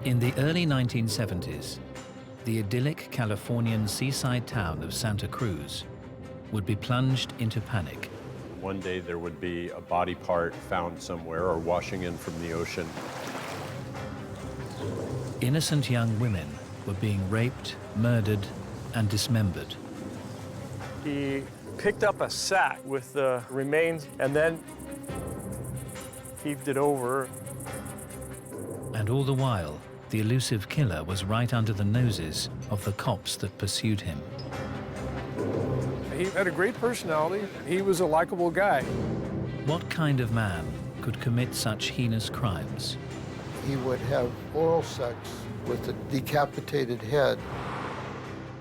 In the early 1970s, the idyllic Californian seaside town of Santa Cruz would be plunged into panic. One day there would be a body part found somewhere or washing in from the ocean. Innocent young women were being raped, murdered, and dismembered. He picked up a sack with the remains and then heaved it over. And all the while, the elusive killer was right under the noses of the cops that pursued him. He had a great personality. He was a likable guy. What kind of man could commit such heinous crimes? He would have oral sex with a decapitated head.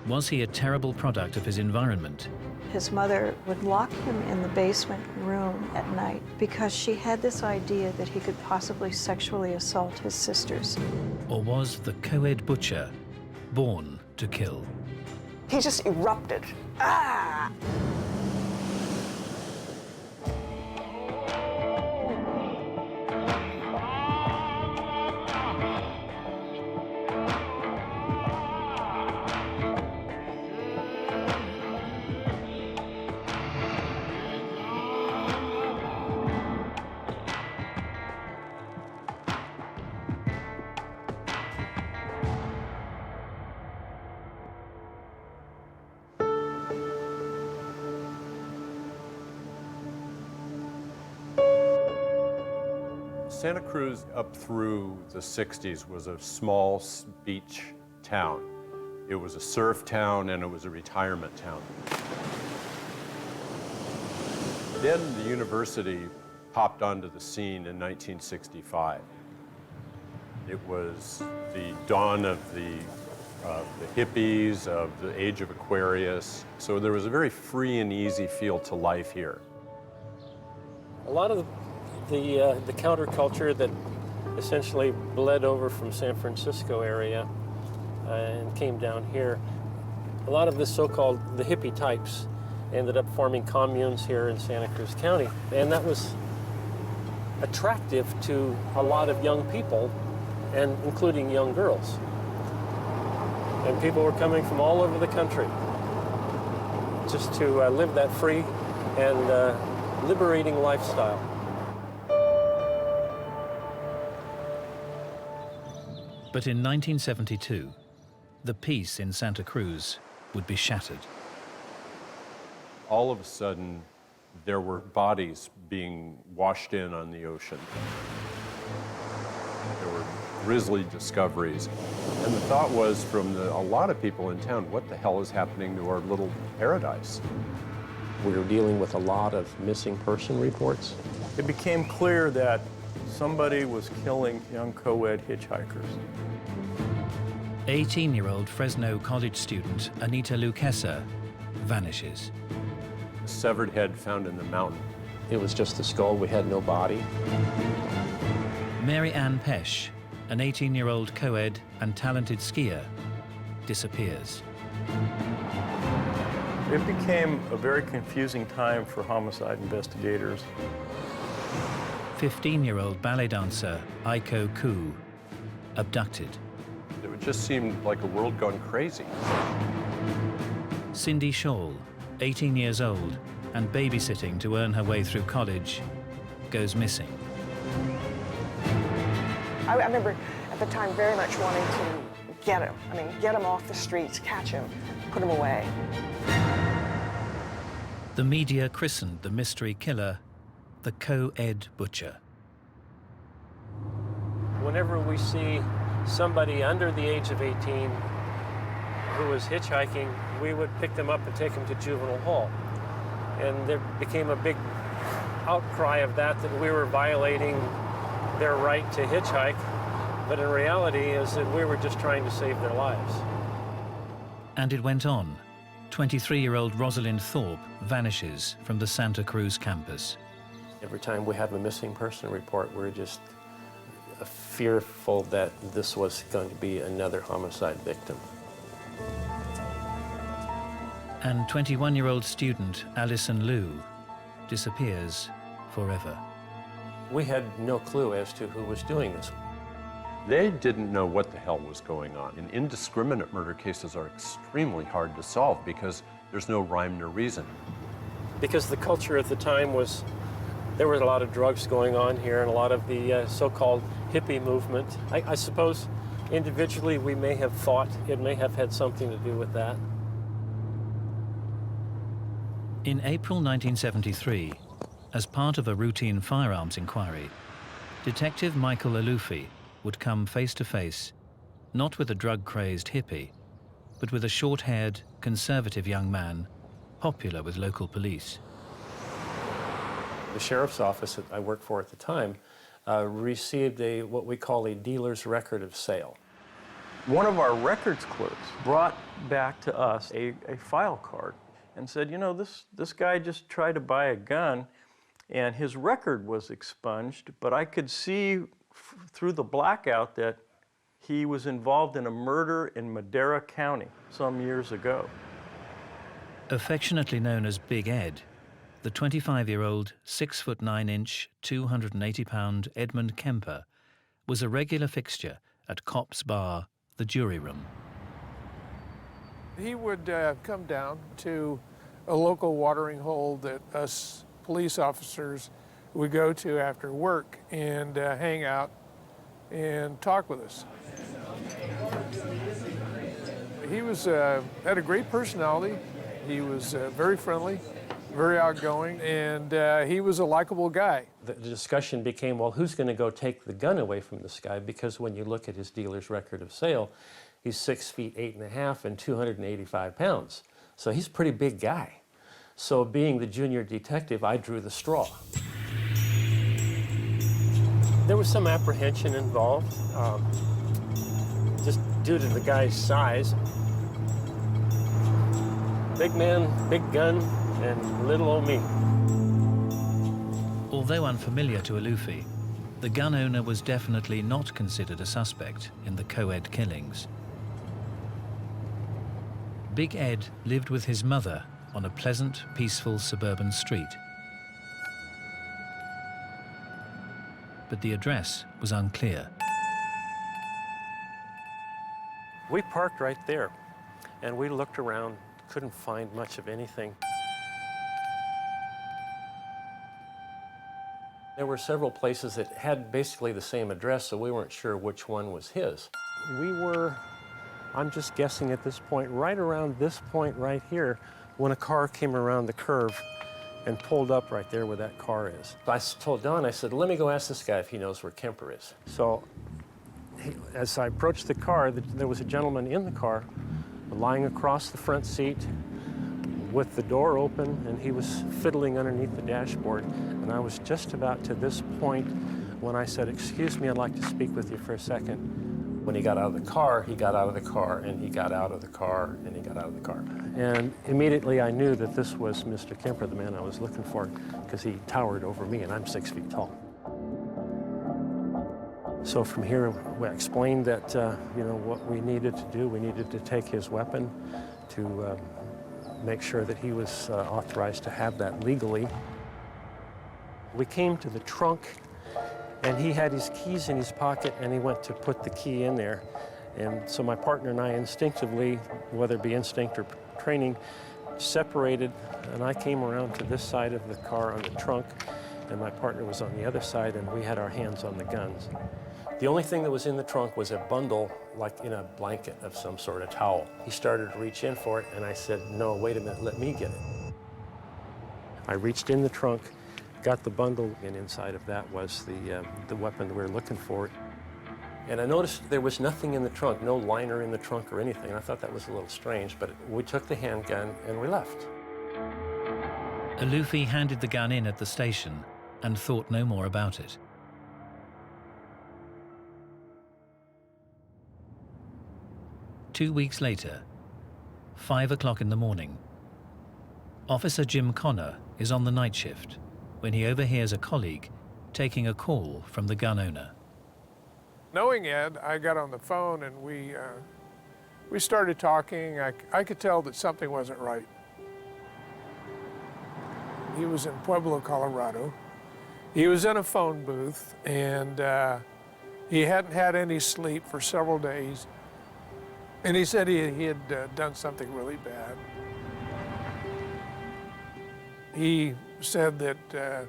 Was he a terrible product of his environment? His mother would lock him in the basement room at night because she had this idea that he could possibly sexually assault his sisters. Or was the co-ed butcher born to kill? He just erupted. Ah! Santa Cruz up through the 60s was a small beach town. It was a surf town and it was a retirement town. Then the university popped onto the scene in 1965. It was the dawn of the hippies, of the age of Aquarius. So there was a very free and easy feel to life here. A lot of the counterculture that essentially bled over from San Francisco area and came down here, a lot of the so-called the hippie types ended up forming communes here in Santa Cruz County. And that was attractive to a lot of young people, and including young girls. And people were coming from all over the country just to live that free and liberating lifestyle. But in 1972, the peace in Santa Cruz would be shattered. All of a sudden, there were bodies being washed in on the ocean. There were grisly discoveries. And the thought was from a lot of people in town, what the hell is happening to our little paradise? We were dealing with a lot of missing person reports. It became clear that somebody was killing young co-ed hitchhikers. 18-year-old Fresno college student Anita Luquesa vanishes. A severed head found in the mountain. It was just the skull. We had no body. Mary Ann Pesh, an 18-year-old co-ed and talented skier, disappears. It became a very confusing time for homicide investigators. 15-year-old ballet dancer Aiko Koo, abducted. It just seemed like a world gone crazy. Cindy Shawl, 18 years old and babysitting to earn her way through college, goes missing. I remember at the time very much wanting to get him. I mean, get him off the streets, catch him, put him away. The media christened the mystery killer the co-ed butcher. Whenever we see somebody under the age of 18 who was hitchhiking, we would pick them up and take them to juvenile hall. And there became a big outcry of that we were violating their right to hitchhike, but in reality is that we were just trying to save their lives. And it went on. 23-year-old Rosalind Thorpe vanishes from the Santa Cruz campus. Every time we have a missing person report, we're just fearful that this was going to be another homicide victim. And 21-year-old student Allison Liu disappears forever. We had no clue as to who was doing this. They didn't know what the hell was going on. And indiscriminate murder cases are extremely hard to solve because there's no rhyme nor reason. Because the culture at the time was, there were a lot of drugs going on here and a lot of the so-called hippie movement. I suppose individually we may have thought it may have had something to do with that. In April 1973, as part of a routine firearms inquiry, Detective Michael Alufi would come face to face, not with a drug-crazed hippie, but with a short-haired, conservative young man, popular with local police. The sheriff's office that I worked for at the time received what we call a dealer's record of sale. One of our records clerks brought back to us a file card and said, you know, this guy just tried to buy a gun and his record was expunged, but I could see through the blackout that he was involved in a murder in Madera County some years ago. Affectionately known as Big Ed, the 25-year-old, 6'9", 280-pound Edmund Kemper was a regular fixture at Cops Bar, the Jury Room. He would come down to a local watering hole that us police officers would go to after work and hang out and talk with us. He was had a great personality. He was very friendly, very outgoing, and he was a likable guy. The discussion became, well, who's going to go take the gun away from this guy? Because when you look at his dealer's record of sale, he's 6 feet 8.5 and 285 pounds. So he's a pretty big guy. So being the junior detective, I drew the straw. There was some apprehension involved, just due to the guy's size. Big man, big gun, and little old me. Although unfamiliar to Alufi, the gun owner was definitely not considered a suspect in the co-ed killings. Big Ed lived with his mother on a pleasant, peaceful suburban street. But the address was unclear. We parked right there, and we looked around, couldn't find much of anything. There were several places that had basically the same address, so we weren't sure which one was his. We were, I'm just guessing at this point, right around this point right here, when a car came around the curve and pulled up right there where that car is. I told Don, I said, let me go ask this guy if he knows where Kemper is. So as I approached the car, there was a gentleman in the car lying across the front seat with the door open, and he was fiddling underneath the dashboard. And I was just about to this point when I said, excuse me, I'd like to speak with you for a second. When he got out of the car, he got out of the car, and he got out of the car, and he got out of the car. And immediately I knew that this was Mr. Kemper, the man I was looking for, because he towered over me, and I'm 6 feet tall. So from here, we explained that, you know, what we needed to do. We needed to take his weapon to make sure that he was authorized to have that legally. We came to the trunk, and he had his keys in his pocket, and he went to put the key in there. And so my partner and I instinctively, whether it be instinct or training, separated, and I came around to this side of the car on the trunk, and my partner was on the other side, and we had our hands on the guns. The only thing that was in the trunk was a bundle, like in a blanket of some sort, a towel. He started to reach in for it, and I said, no, wait a minute, let me get it. I reached in the trunk, got the bundle, and inside of that was the weapon we were looking for. And I noticed there was nothing in the trunk, no liner in the trunk or anything. I thought that was a little strange, but we took the handgun and we left. Alufi handed the gun in at the station and thought no more about it. Two weeks later, 5 o'clock in the morning, Officer Jim Connor is on the night shift when he overhears a colleague taking a call from the gun owner. Knowing Ed, I got on the phone and we started talking. I could tell that something wasn't right. He was in Pueblo, Colorado. He was in a phone booth, and He hadn't had any sleep for several days, and he said he had done something really bad. He said that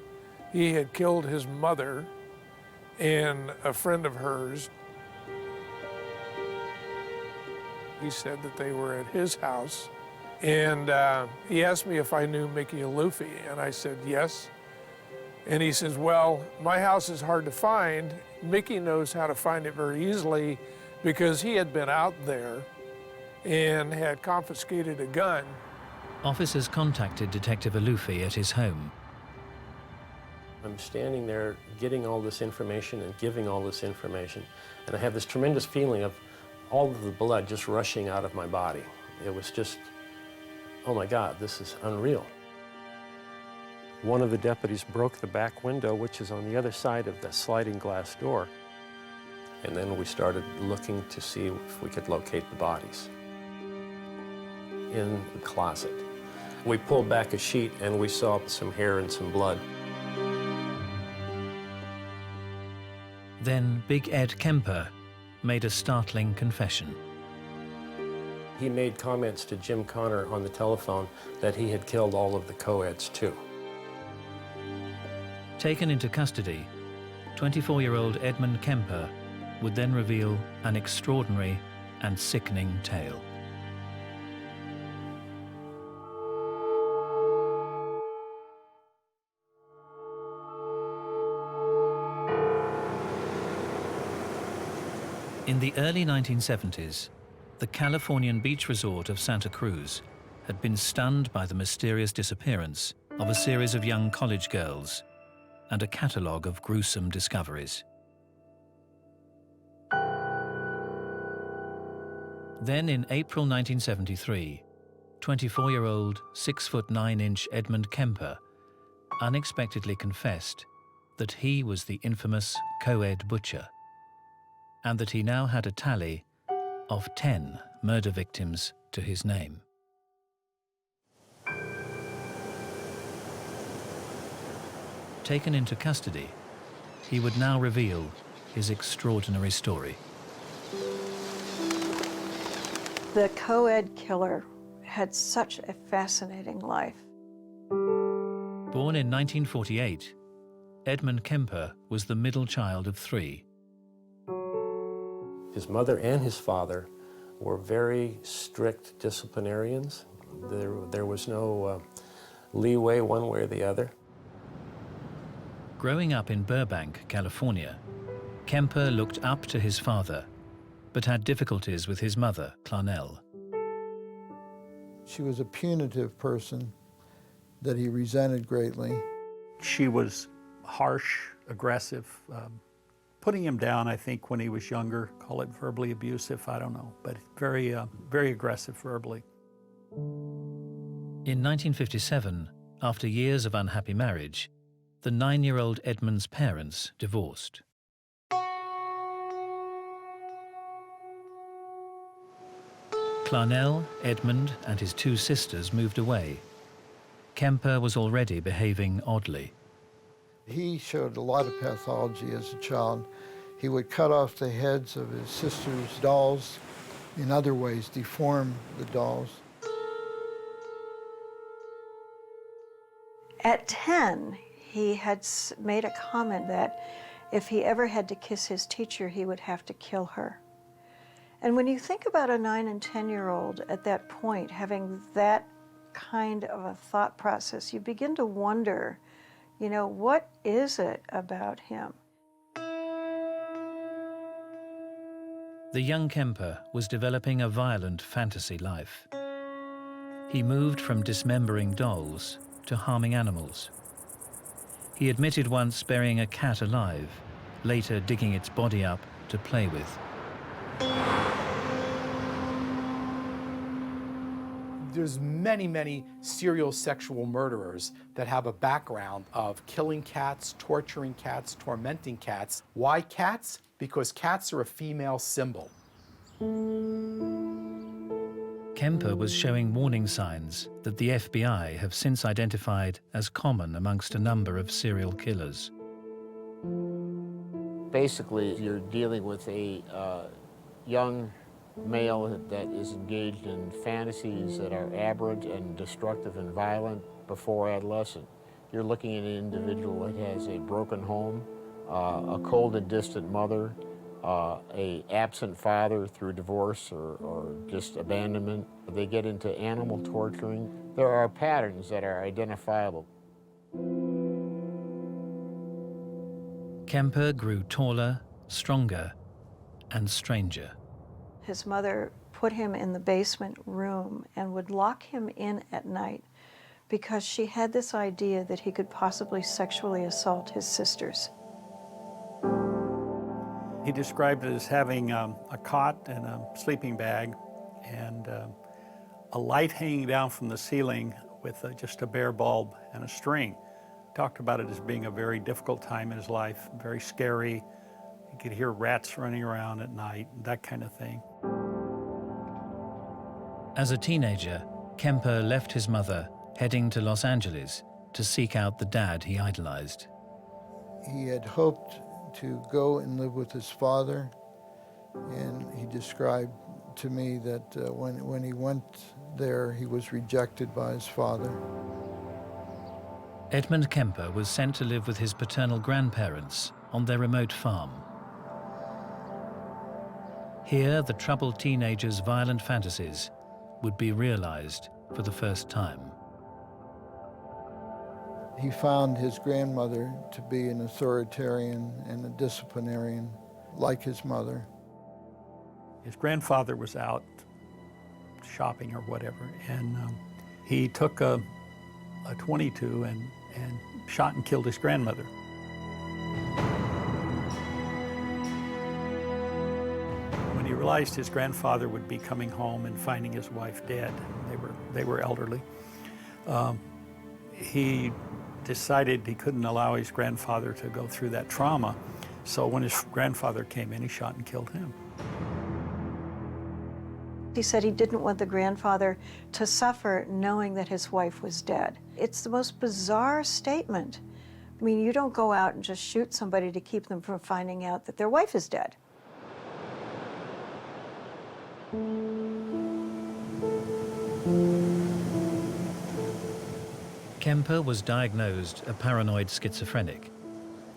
he had killed his mother and a friend of hers. He said that they were at his house, and he asked me if I knew Mickey Alufi, and I said yes. And he says, well, my house is hard to find. Mickey knows how to find it very easily because he had been out there and had confiscated a gun. Officers contacted Detective Alufi at his home. I'm standing there getting all this information and giving all this information, and I have this tremendous feeling of all of the blood just rushing out of my body. It was just, oh my God, this is unreal. One of the deputies broke the back window, which is on the other side of the sliding glass door. And then we started looking to see if we could locate the bodies in the closet. We pulled back a sheet and we saw some hair and some blood. Then Big Ed Kemper made a startling confession. He made comments to Jim Connor on the telephone that he had killed all of the co-eds too. Taken into custody, 24-year-old Edmund Kemper would then reveal an extraordinary and sickening tale. In the early 1970s, the Californian beach resort of Santa Cruz had been stunned by the mysterious disappearance of a series of young college girls and a catalogue of gruesome discoveries. Then in April 1973, 24-year-old, 6'9" Edmund Kemper unexpectedly confessed that he was the infamous co-ed butcher, and that he now had a tally of 10 murder victims to his name. Taken into custody, he would now reveal his extraordinary story. The co-ed killer had such a fascinating life. Born in 1948, Edmund Kemper was the middle child of 3. His mother and his father were very strict disciplinarians. There was no leeway one way or the other. Growing up in Burbank, California, Kemper looked up to his father, but had difficulties with his mother, Clarnell. She was a punitive person that he resented greatly. She was harsh, aggressive, putting him down, I think, when he was younger. Call it verbally abusive, I don't know, but very, very aggressive verbally. In 1957, after years of unhappy marriage, the 9-year-old Edmund's parents divorced. Clarnell, Edmund, and his 2 sisters moved away. Kemper was already behaving oddly. He showed a lot of pathology as a child. He would cut off the heads of his sister's dolls, in other ways deform the dolls. At 10, he had made a comment that if he ever had to kiss his teacher, he would have to kill her. And when you think about a 9 and 10-year-old at that point having that kind of a thought process, you begin to wonder, you know, what is it about him? The young Kemper was developing a violent fantasy life. He moved from dismembering dolls to harming animals. He admitted once burying a cat alive, later digging its body up to play with. There's many serial sexual murderers that have a background of killing cats, torturing cats, tormenting cats. Why cats? Because cats are a female symbol. Kemper was showing warning signs that the FBI have since identified as common amongst a number of serial killers. Basically, you're dealing with a young male that is engaged in fantasies that are aberrant and destructive and violent before adolescent. You're looking at an individual that has a broken home, a cold and distant mother, a absent father through divorce or just abandonment. They get into animal torturing. There are patterns that are identifiable. Kemper grew taller, stronger, and stranger. His mother put him in the basement room and would lock him in at night because she had this idea that he could possibly sexually assault his sisters. He described it as having a cot and a sleeping bag and a light hanging down from the ceiling with just a bare bulb and a string. Talked about it as being a very difficult time in his life, very scary. You could hear rats running around at night, that kind of thing. As a teenager, Kemper left his mother, heading to Los Angeles to seek out the dad he idolized. He had hoped to go and live with his father, and he described to me that when he went there, he was rejected by his father. Edmund Kemper was sent to live with his paternal grandparents on their remote farm. Here, the troubled teenager's violent fantasies would be realized for the first time. He found his grandmother to be an authoritarian and a disciplinarian, like his mother. His grandfather was out shopping or whatever, and he took a .22 and shot and killed his grandmother. When he realized his grandfather would be coming home and finding his wife dead, they were elderly, he decided he couldn't allow his grandfather to go through that trauma. So when his grandfather came in, he shot and killed him. He said he didn't want the grandfather to suffer knowing that his wife was dead. It's the most bizarre statement. I mean, you don't go out and just shoot somebody to keep them from finding out that their wife is dead. Kemper was diagnosed a paranoid schizophrenic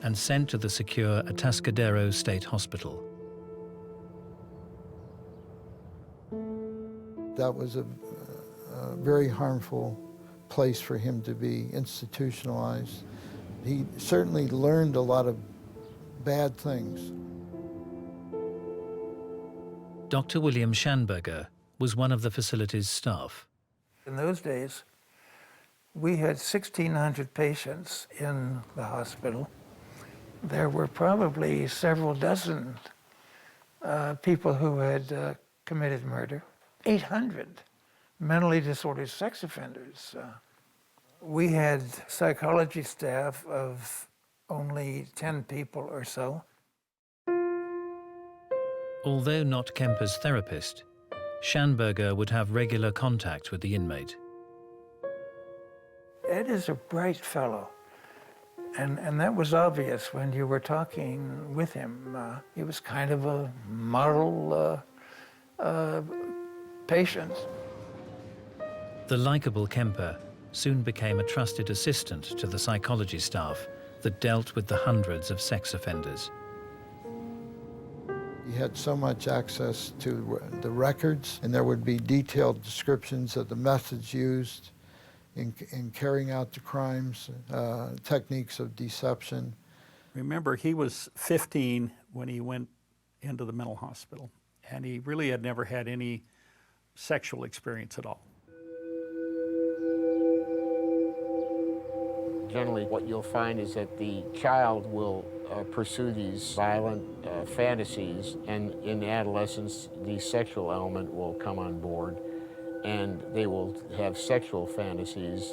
and sent to the secure Atascadero State Hospital. That was a very harmful place for him to be institutionalized. He certainly learned a lot of bad things. Dr. William Schanberger was one of the facility's staff. In those days, we had 1,600 patients in the hospital. There were probably several dozen people who had committed murder. 800 mentally disordered sex offenders. We had psychology staff of only 10 people or so. Although not Kemper's therapist, Schanberger would have regular contact with the inmate. Ed is a bright fellow, and that was obvious when you were talking with him. He was kind of a model patient. The likable Kemper soon became a trusted assistant to the psychology staff that dealt with the hundreds of sex offenders. He had so much access to the records, and there would be detailed descriptions of the methods used in carrying out the crimes, techniques of deception. Remember, he was 15 when he went into the mental hospital, and he really had never had any sexual experience at all. Generally, what you'll find is that the child will pursue these violent fantasies, and in adolescence, the sexual element will come on board, and they will have sexual fantasies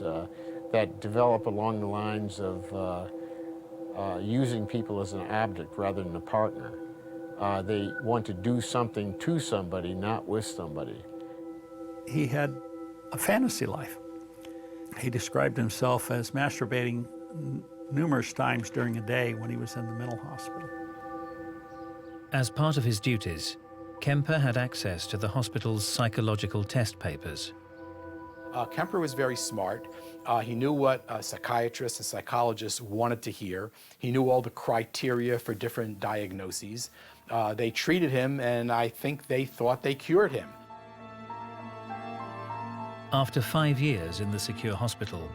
that develop along the lines of using people as an object rather than a partner. They want to do something to somebody, not with somebody. He had a fantasy life. He described himself as masturbating numerous times during a day when he was in the mental hospital. As part of his duties, Kemper had access to the hospital's psychological test papers. Kemper was very smart. He knew what psychiatrists and psychologists wanted to hear. He knew all the criteria for different diagnoses. They treated him, and I think they thought they cured him. After 5 years in the secure hospital,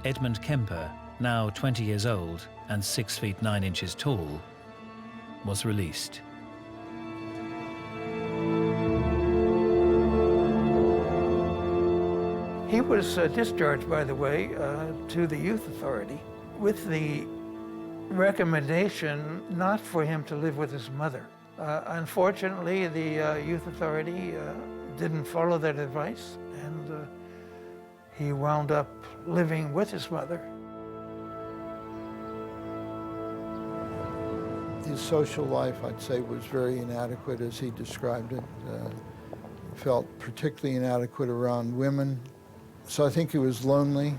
Edmund Kemper, now 20 years old and 6 feet 9 inches tall, was released. He was discharged, by the way, to the youth authority with the recommendation not for him to live with his mother. Unfortunately, the youth authority didn't follow that advice, and he wound up living with his mother. His social life, I'd say, was very inadequate as he described it. Felt particularly inadequate around women. So I think he was lonely.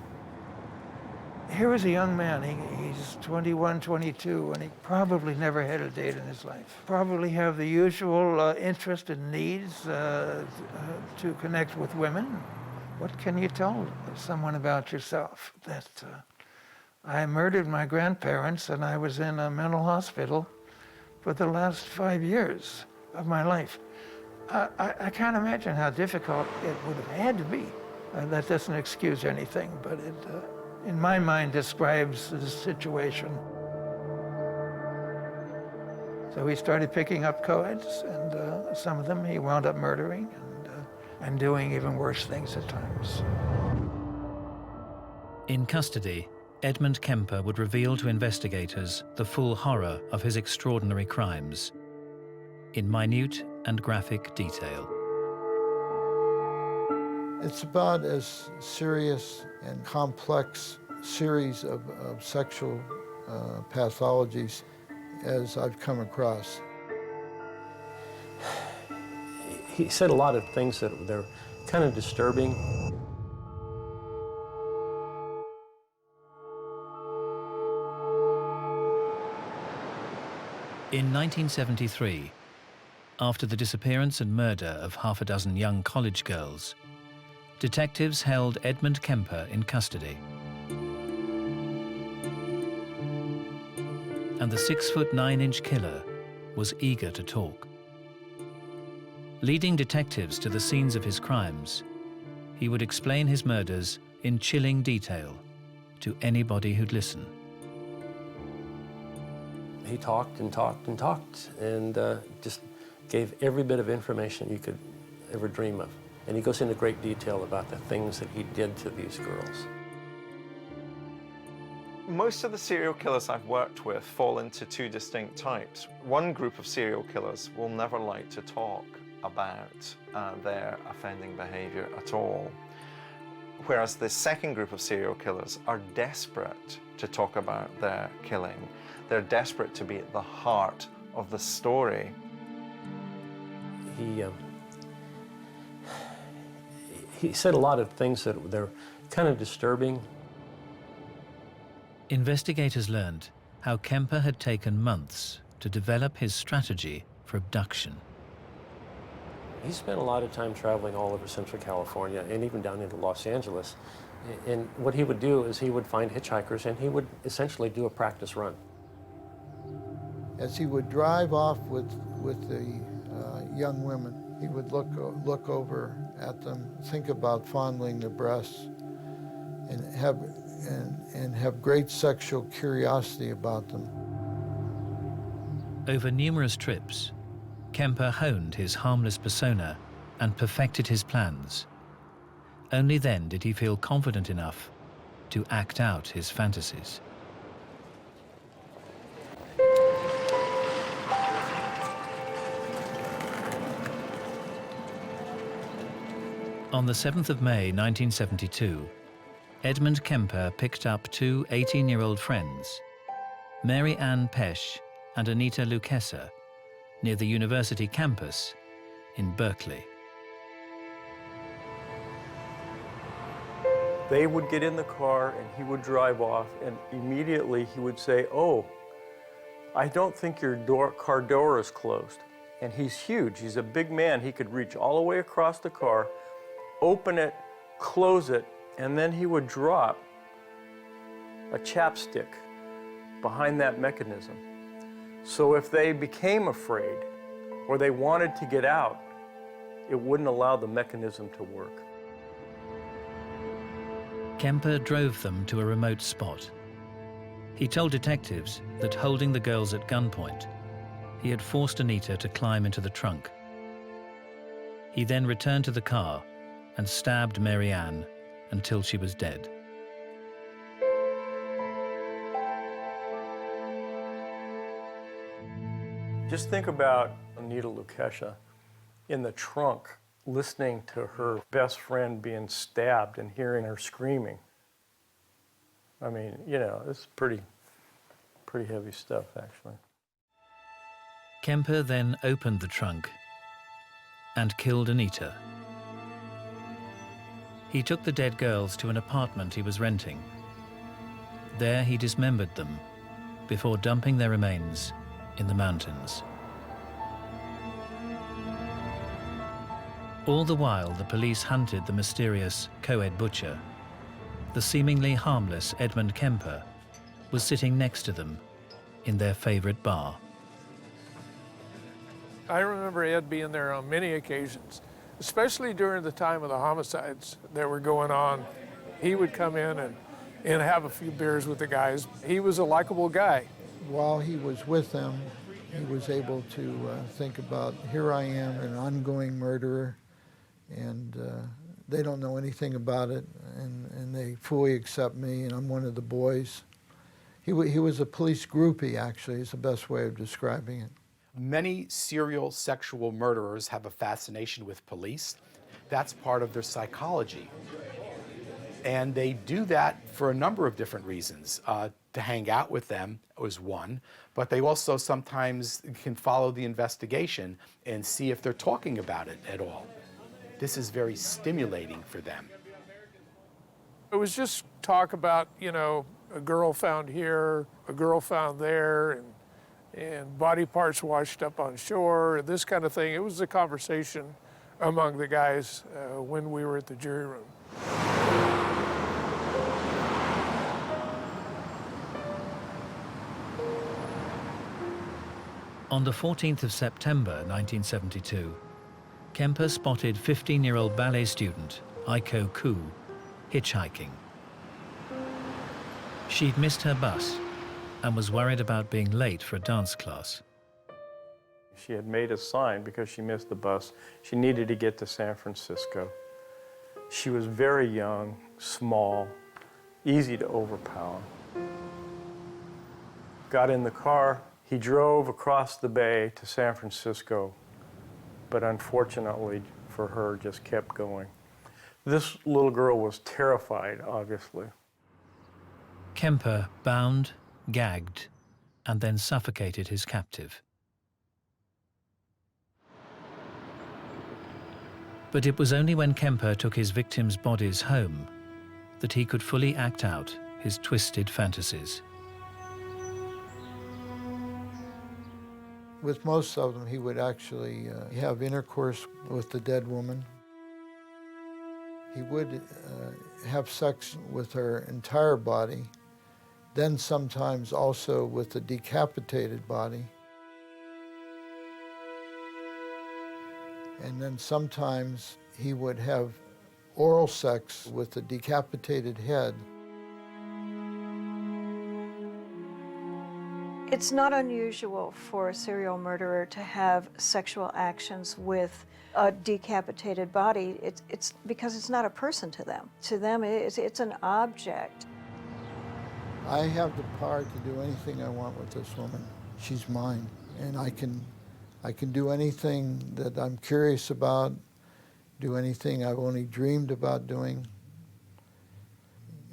Here was a young man, he's 21, 22, and he probably never had a date in his life. Probably have the usual interest and needs to connect with women. What can you tell someone about yourself? That I murdered my grandparents and I was in a mental hospital for the last 5 years of my life. I can't imagine how difficult it would have had to be. That doesn't excuse anything, but it, in my mind, describes the situation. So he started picking up co-eds, and some of them he wound up murdering and doing even worse things at times. In custody, Edmund Kemper would reveal to investigators the full horror of his extraordinary crimes in minute and graphic detail. It's about as serious and complex series of sexual pathologies as I've come across. He said a lot of things that they're kind of disturbing. In 1973, after the disappearance and murder of half a dozen young college girls, detectives held Edmund Kemper in custody. And the 6 foot 9 inch killer was eager to talk. Leading detectives to the scenes of his crimes, he would explain his murders in chilling detail to anybody who'd listen. He talked and talked and talked, and just gave every bit of information you could ever dream of. And he goes into great detail about the things that he did to these girls. Most of the serial killers I've worked with fall into two distinct types. One group of serial killers will never like to talk about their offending behavior at all. Whereas the second group of serial killers are desperate to talk about their killing. They're desperate to be at the heart of the story. He said a lot of things that they're kind of disturbing. Investigators learned how Kemper had taken months to develop his strategy for abduction. He spent a lot of time traveling all over Central California and even down into Los Angeles. And what he would do is he would find hitchhikers and he would essentially do a practice run. As he would drive off with the young women, he would look over at them, think about fondling their breasts, and have great sexual curiosity about them. Over numerous trips, Kemper honed his harmless persona and perfected his plans. Only then did he feel confident enough to act out his fantasies. On the 7th of May, 1972, Edmund Kemper picked up two 18-year-old friends, Mary Ann Pesch and Anita Luchesa, near the university campus in Berkeley. They would get in the car and he would drive off, and immediately he would say, "Oh, I don't think your car door is closed. And he's huge. He's a big man. He could reach all the way across the car, open it, close it, and then he would drop a chapstick behind that mechanism. So if they became afraid or they wanted to get out, it wouldn't allow the mechanism to work. Kemper drove them to a remote spot. He told detectives that, holding the girls at gunpoint, he had forced Anita to climb into the trunk. He then returned to the car and stabbed Mary Ann until she was dead. Just think about Anita Lukesha in the trunk, listening to her best friend being stabbed and hearing her screaming. I mean, you know, it's pretty heavy stuff, actually. Kemper then opened the trunk and killed Anita. He took the dead girls to an apartment he was renting. There he dismembered them before dumping their remains in the mountains. All the while, the police hunted the mysterious co-ed butcher. The seemingly harmless Edmund Kemper was sitting next to them in their favorite bar. I remember Ed being there on many occasions, especially during the time of the homicides that were going on. He would come in and have a few beers with the guys. He was a likable guy. While he was with them, he was able to think about, here I am, an ongoing murderer, and they don't know anything about it, and they fully accept me, and I'm one of the boys. He was a police groupie, actually, is the best way of describing it. Many serial sexual murderers have a fascination with police. That's part of their psychology. And they do that for a number of different reasons. To hang out with them was one, but they also sometimes can follow the investigation and see if they're talking about it at all. This is very stimulating for them. It was just talk about, you know, a girl found here, a girl found there, and body parts washed up on shore, this kind of thing. It was a conversation among the guys when we were at the jury room. On the 14th of September 1972, Kemper spotted 15-year-old ballet student Aiko Koo hitchhiking. She'd missed her bus and was worried about being late for a dance class. She had made a sign because she missed the bus. She needed to get to San Francisco. She was very young, small, easy to overpower. Got in the car. He drove across the bay to San Francisco, but unfortunately for her, just kept going. This little girl was terrified, obviously. Kemper bound, gagged, and then suffocated his captive. But it was only when Kemper took his victims' bodies home that he could fully act out his twisted fantasies. With most of them, he would actually have intercourse with the dead woman. He would have sex with her entire body, then sometimes also with the decapitated body. And then sometimes he would have oral sex with the decapitated head. It's not unusual for a serial murderer to have sexual actions with a decapitated body. It's because it's not a person to them. To them, it's an object. I have the power to do anything I want with this woman. She's mine, and I can do anything that I'm curious about, do anything I've only dreamed about doing,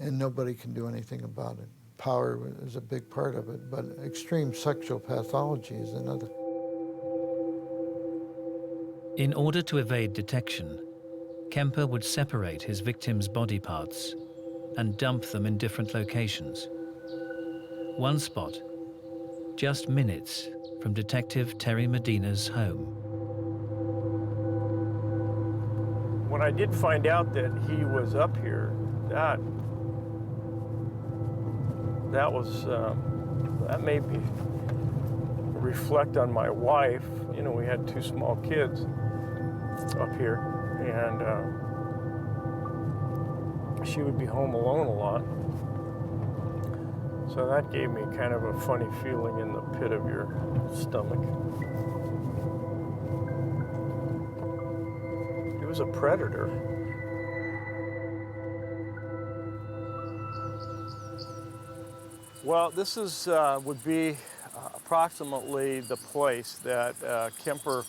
and nobody can do anything about it. Power is a big part of it, but extreme sexual pathology is another. In order to evade detection, Kemper would separate his victims' body parts and dump them in different locations. One spot just minutes from Detective Terry Medina's home. When I did find out that he was up here, that made me reflect on my wife. You know, we had 2 small kids up here, and she would be home alone a lot. So that gave me kind of a funny feeling in the pit of your stomach. He was a predator. Well, this is would be approximately the place that Kemper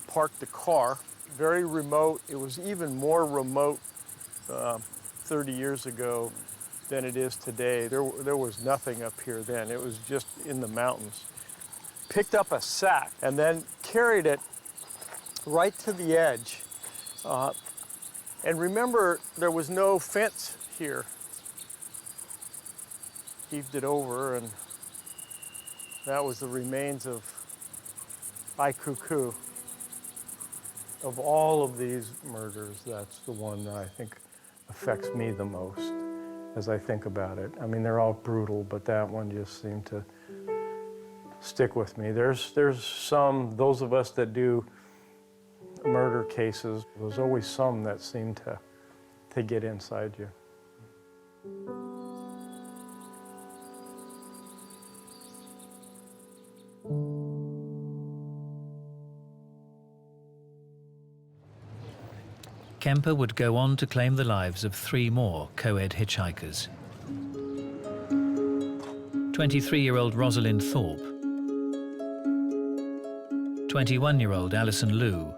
parked the car. Very remote. It was even more remote 30 years ago than it is today. There was nothing up here then. It was just in the mountains. Picked up a sack and then carried it right to the edge. And remember, there was no fence here. Heaved it over, and that was the remains of Ikuku. Of all of these murders, that's the one that I think affects me the most as I think about it. I mean, they're all brutal, but that one just seemed to stick with me. There's some, those of us that do murder cases, there's always some that seem to get inside you. Kemper would go on to claim the lives of 3 more co-ed hitchhikers. 23-year-old Rosalind Thorpe, 21-year-old Alison Liu,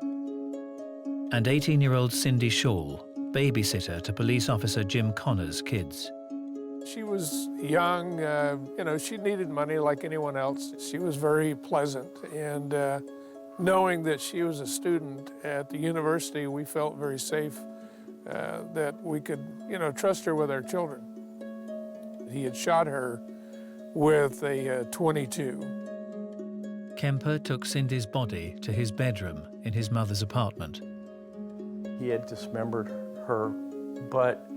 and 18-year-old Cindy Shaw, babysitter to police officer Jim Connor's kids. She was young, you know, she needed money like anyone else. She was very pleasant, and knowing that she was a student at the university, we felt very safe that we could, you know, trust her with our children. He had shot her with a .22. Kemper took Cindy's body to his bedroom in his mother's apartment. He had dismembered her, but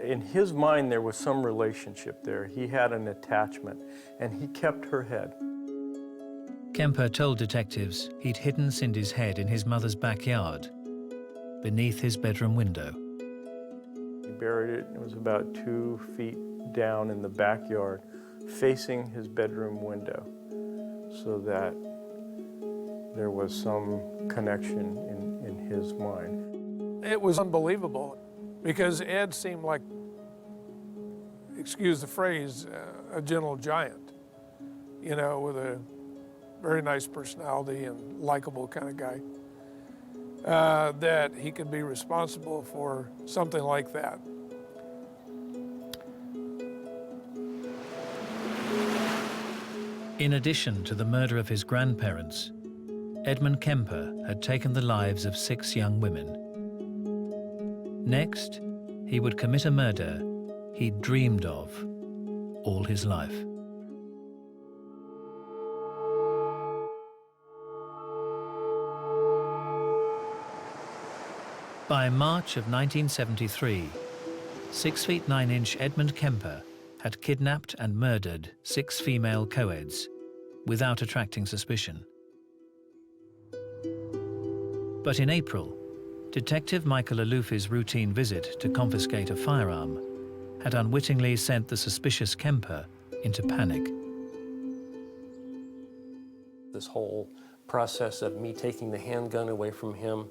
in his mind there was some relationship there. He had an attachment, and he kept her head. Kemper told detectives he'd hidden Cindy's head in his mother's backyard, beneath his bedroom window. He buried it. It was about 2 feet down in the backyard, facing his bedroom window, so that there was some connection in his mind. It was unbelievable, because Ed seemed like, excuse the phrase, a gentle giant, you know, with a very nice personality and likable kind of guy, that he could be responsible for something like that. In addition to the murder of his grandparents, Edmund Kemper had taken the lives of 6 young women. Next, he would commit a murder he'd dreamed of all his life. By March of 1973, 6 feet 9 inch Edmund Kemper had kidnapped and murdered 6 female co-eds without attracting suspicion. But in April, Detective Michael Alufi's routine visit to confiscate a firearm had unwittingly sent the suspicious Kemper into panic. This whole process of me taking the handgun away from him,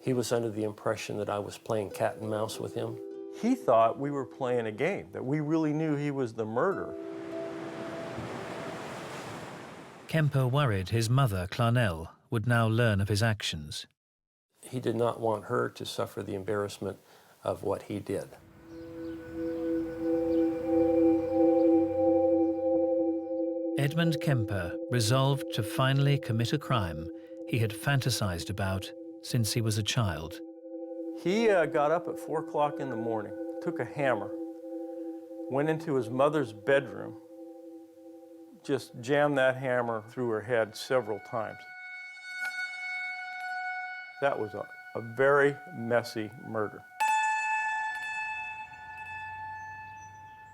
he was under the impression that I was playing cat and mouse with him. He thought we were playing a game, that we really knew he was the murderer. Kemper worried his mother, Clarnell, would now learn of his actions. He did not want her to suffer the embarrassment of what he did. Edmund Kemper resolved to finally commit a crime he had fantasized about since he was a child. He got up at 4 o'clock in the morning, took a hammer, went into his mother's bedroom, just jammed that hammer through her head several times. That was a very messy murder.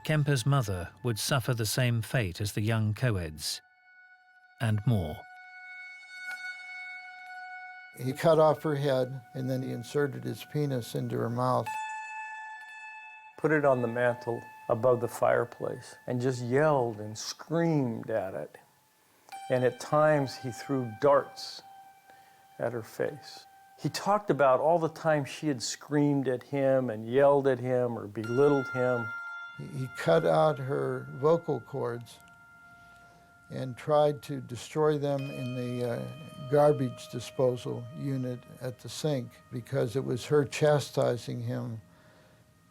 Kemper's mother would suffer the same fate as the young co-eds, and more. He cut off her head, and then he inserted his penis into her mouth. Put it on the mantle above the fireplace and just yelled and screamed at it. And at times he threw darts at her face. He talked about all the time she had screamed at him and yelled at him or belittled him. He cut out her vocal cords and tried to destroy them in the garbage disposal unit at the sink because it was her chastising him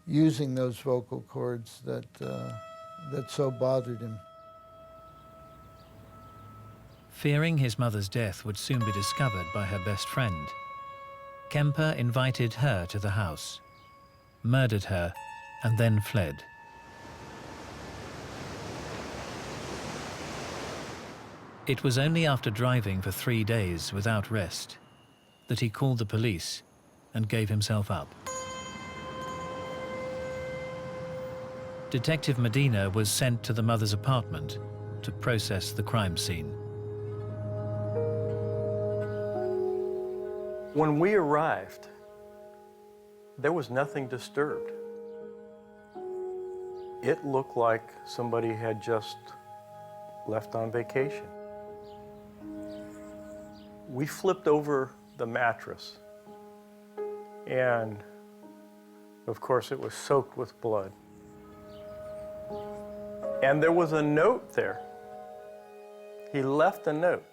using those vocal cords that so bothered him. Fearing his mother's death would soon be discovered by her best friend, Kemper invited her to the house, murdered her, and then fled. It was only after driving for 3 days without rest that he called the police and gave himself up. Detective Medina was sent to the mother's apartment to process the crime scene. When we arrived, there was nothing disturbed. It looked like somebody had just left on vacation. We flipped over the mattress, and of course it was soaked with blood. And there was a note there. He left a note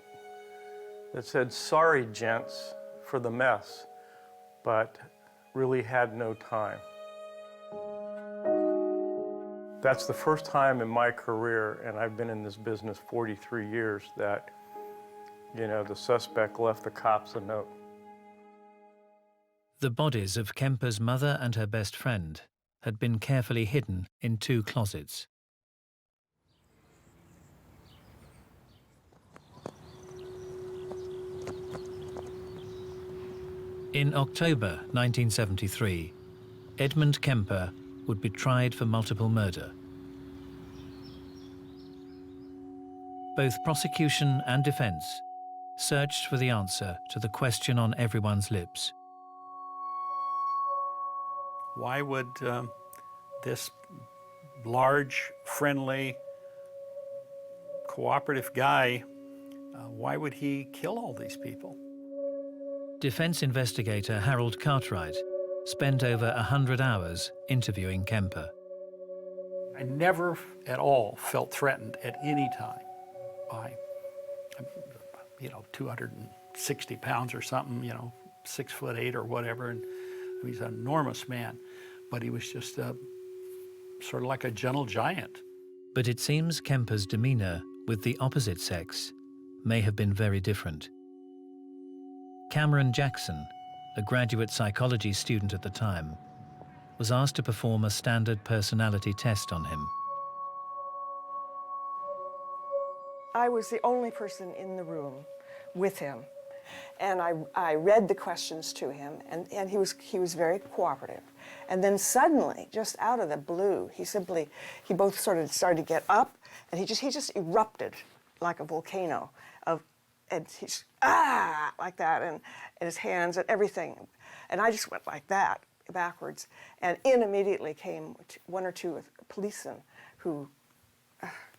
that said, "Sorry, gents, for the mess, but really had no time." That's the first time in my career, and I've been in this business 43 years, that, the suspect left the cops a note. The bodies of Kemper's mother and her best friend had been carefully hidden in 2 closets. In October 1973, Edmund Kemper would be tried for multiple murder. Both prosecution and defense searched for the answer to the question on everyone's lips. Why would this large, friendly, cooperative guy, why would he kill all these people? Defense investigator Harold Cartwright spent over 100 hours interviewing Kemper. I never at all felt threatened at any time by, 260 pounds or something, 6'8" or whatever. And he's an enormous man, but he was just sort of like a gentle giant. But it seems Kemper's demeanor with the opposite sex may have been very different. Cameron Jackson, a graduate psychology student at the time, was asked to perform a standard personality test on him. I was the only person in the room with him, and I read the questions to him, and he was very cooperative. And then suddenly, just out of the blue, he both sort of started to get up, and he just erupted like a volcano and he's like that, and his hands and everything, and I just went like that backwards, and in immediately came 1 or 2 policemen who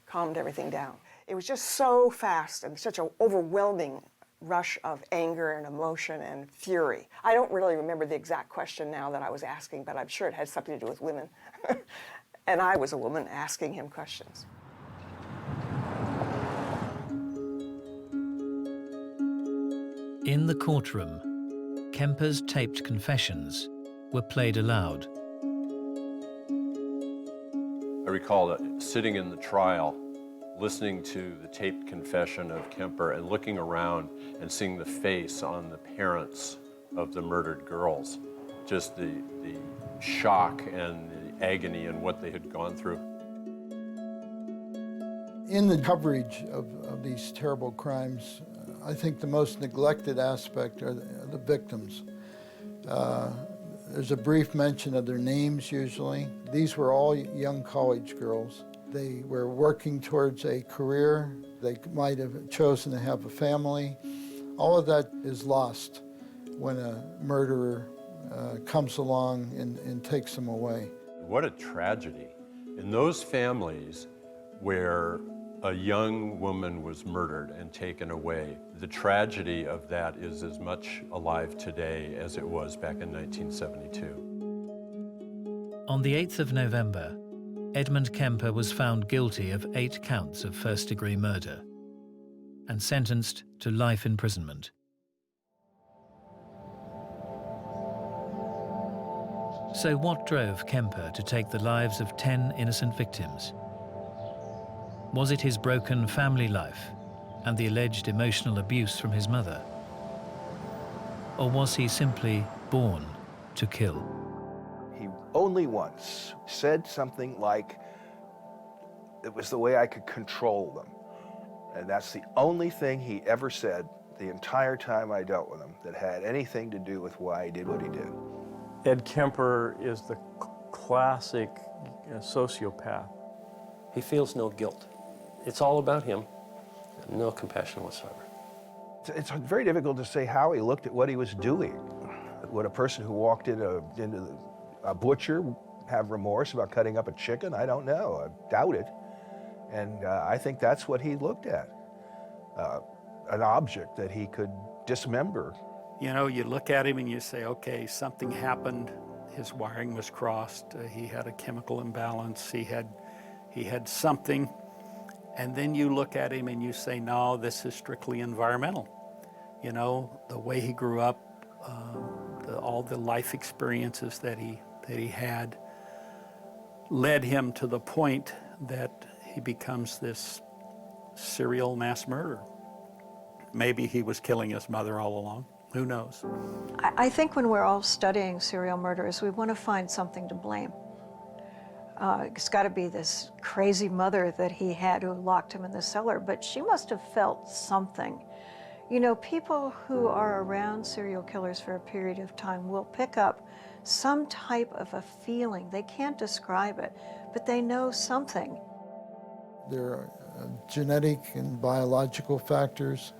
calmed everything down. It was just so fast and such an overwhelming rush of anger and emotion and fury. I don't really remember the exact question now that I was asking, but I'm sure it had something to do with women. And I was a woman asking him questions. In the courtroom, Kemper's taped confessions were played aloud. I recall sitting in the trial, listening to the taped confession of Kemper and looking around and seeing the face on the parents of the murdered girls. Just the shock and the agony and what they had gone through. In the coverage of these terrible crimes, I think the most neglected aspect are the victims. There's a brief mention of their names usually. These were all young college girls. They were working towards a career. They might have chosen to have a family. All of that is lost when a murderer comes along and takes them away. What a tragedy. In those families where a young woman was murdered and taken away, the tragedy of that is as much alive today as it was back in 1972. On the 8th of November, Edmund Kemper was found guilty of 8 counts of first-degree murder and sentenced to life imprisonment. So what drove Kemper to take the lives of 10 innocent victims? Was it his broken family life and the alleged emotional abuse from his mother? Or was he simply born to kill? He only once said something like, it was the way I could control them. And that's the only thing he ever said the entire time I dealt with him that had anything to do with why he did what he did. Ed Kemper is the classic sociopath. He feels no guilt. It's all about him, no compassion whatsoever. It's very difficult to say how he looked at what he was doing. Would a person who walked into a butcher have remorse about cutting up a chicken? I don't know. I doubt it. And I think that's what he looked at, an object that he could dismember. You know, you look at him and you say, okay, something happened. His wiring was crossed. He had a chemical imbalance. He had something. And then you look at him and you say, no, this is strictly environmental. You know, the way he grew up, all the life experiences that he had led him to the point that he becomes this serial mass murderer. Maybe he was killing his mother all along. Who knows? I think when we're all studying serial murderers, we want to find something to blame. It's got to be this crazy mother that he had who locked him in the cellar, but she must have felt something. You know, people who are around serial killers for a period of time will pick up some type of a feeling. They can't describe it, but they know something. There are genetic and biological factors,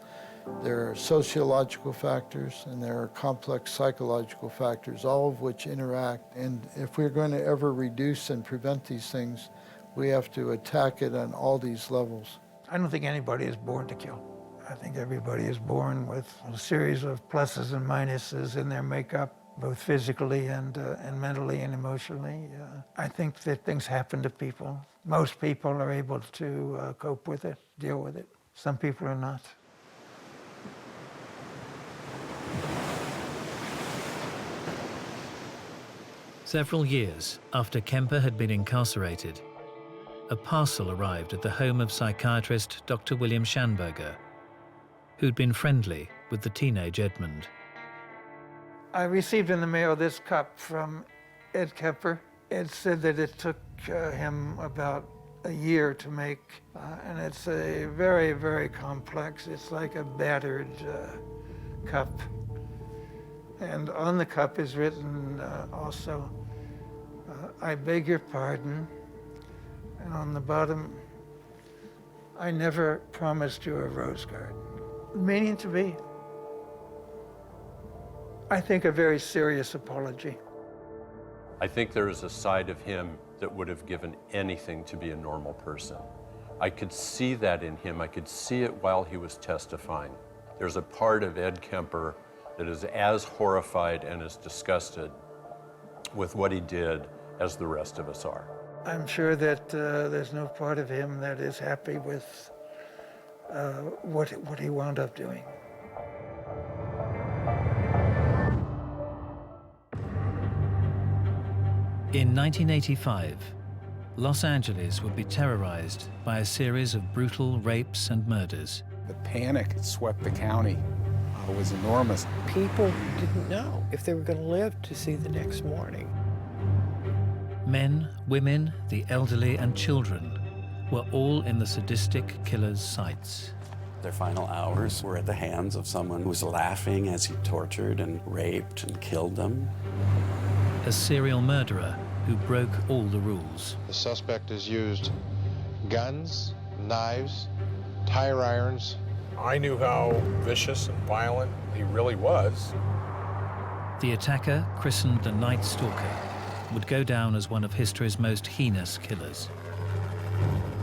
there are sociological factors, and there are complex psychological factors, all of which interact. And if we're going to ever reduce and prevent these things, we have to attack it on all these levels. I don't think anybody is born to kill. I think everybody is born with a series of pluses and minuses in their makeup, both physically and mentally and emotionally. I think that things happen to people. Most people are able to cope with it, deal with it. Some people are not. Several years after Kemper had been incarcerated, a parcel arrived at the home of psychiatrist Dr. William Schanberger, who'd been friendly with the teenage Edmund. I received in the mail this cup from Ed Kemper. It said that it took him about a year to make, and it's a very, very complex, it's like a battered cup. And on the cup is written also, I beg your pardon. And on the bottom, I never promised you a rose garden. Meaning to be, I think, a very serious apology. I think there is a side of him that would have given anything to be a normal person. I could see that in him. I could see it while he was testifying. There's a part of Ed Kemper that is as horrified and as disgusted with what he did as the rest of us are. I'm sure that there's no part of him that is happy with what he wound up doing. In 1985, Los Angeles would be terrorized by a series of brutal rapes and murders. The panic swept the county. Was enormous. People didn't know if they were going to live to see the next morning. Men, women, the elderly, and children were all in the sadistic killer's sights. Their final hours were at the hands of someone who was laughing as he tortured and raped and killed them. A serial murderer who broke all the rules. The suspect has used guns, knives, tire irons. I knew how vicious and violent he really was. The attacker, christened the Night Stalker, would go down as one of history's most heinous killers.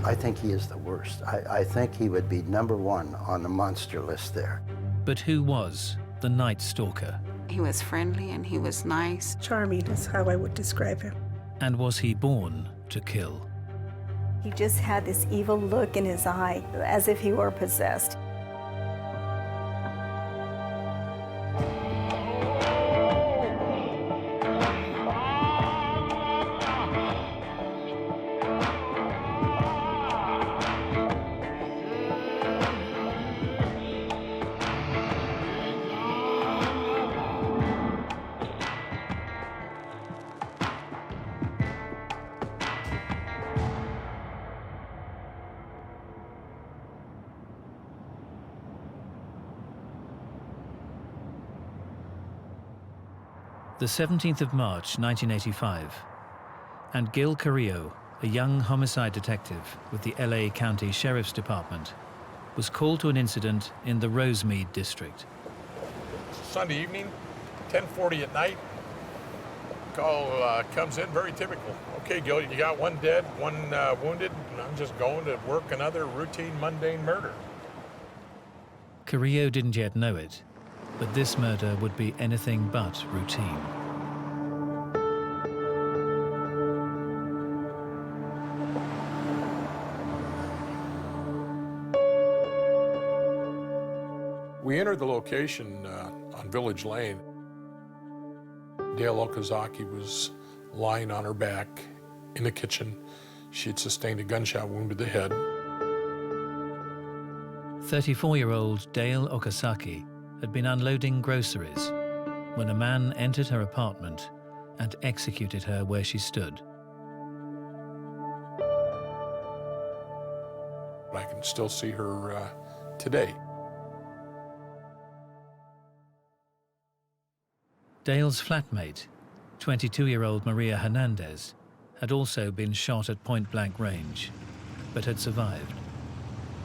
I think he is the worst. I think he would be #1 on the monster list there. But who was the Night Stalker? He was friendly and he was nice. Charming is how I would describe him. And was he born to kill? He just had this evil look in his eye, as if he were possessed. The 17th of March, 1985, and Gil Carrillo, a young homicide detective with the LA County Sheriff's Department, was called to an incident in the Rosemead district. Sunday evening, 10:40 at night. Call comes in, very typical. Okay, Gil, you got one dead, one wounded, and I'm just going to work another routine, mundane murder. Carrillo didn't yet know it, but this murder would be anything but routine. We entered the location on Village Lane. Dale Okazaki was lying on her back in the kitchen. She had sustained a gunshot wound to the head. 34-year-old Dale Okazaki had been unloading groceries when a man entered her apartment and executed her where she stood. I can still see her today. Dale's flatmate, 22-year-old Maria Hernandez, had also been shot at point-blank range, but had survived.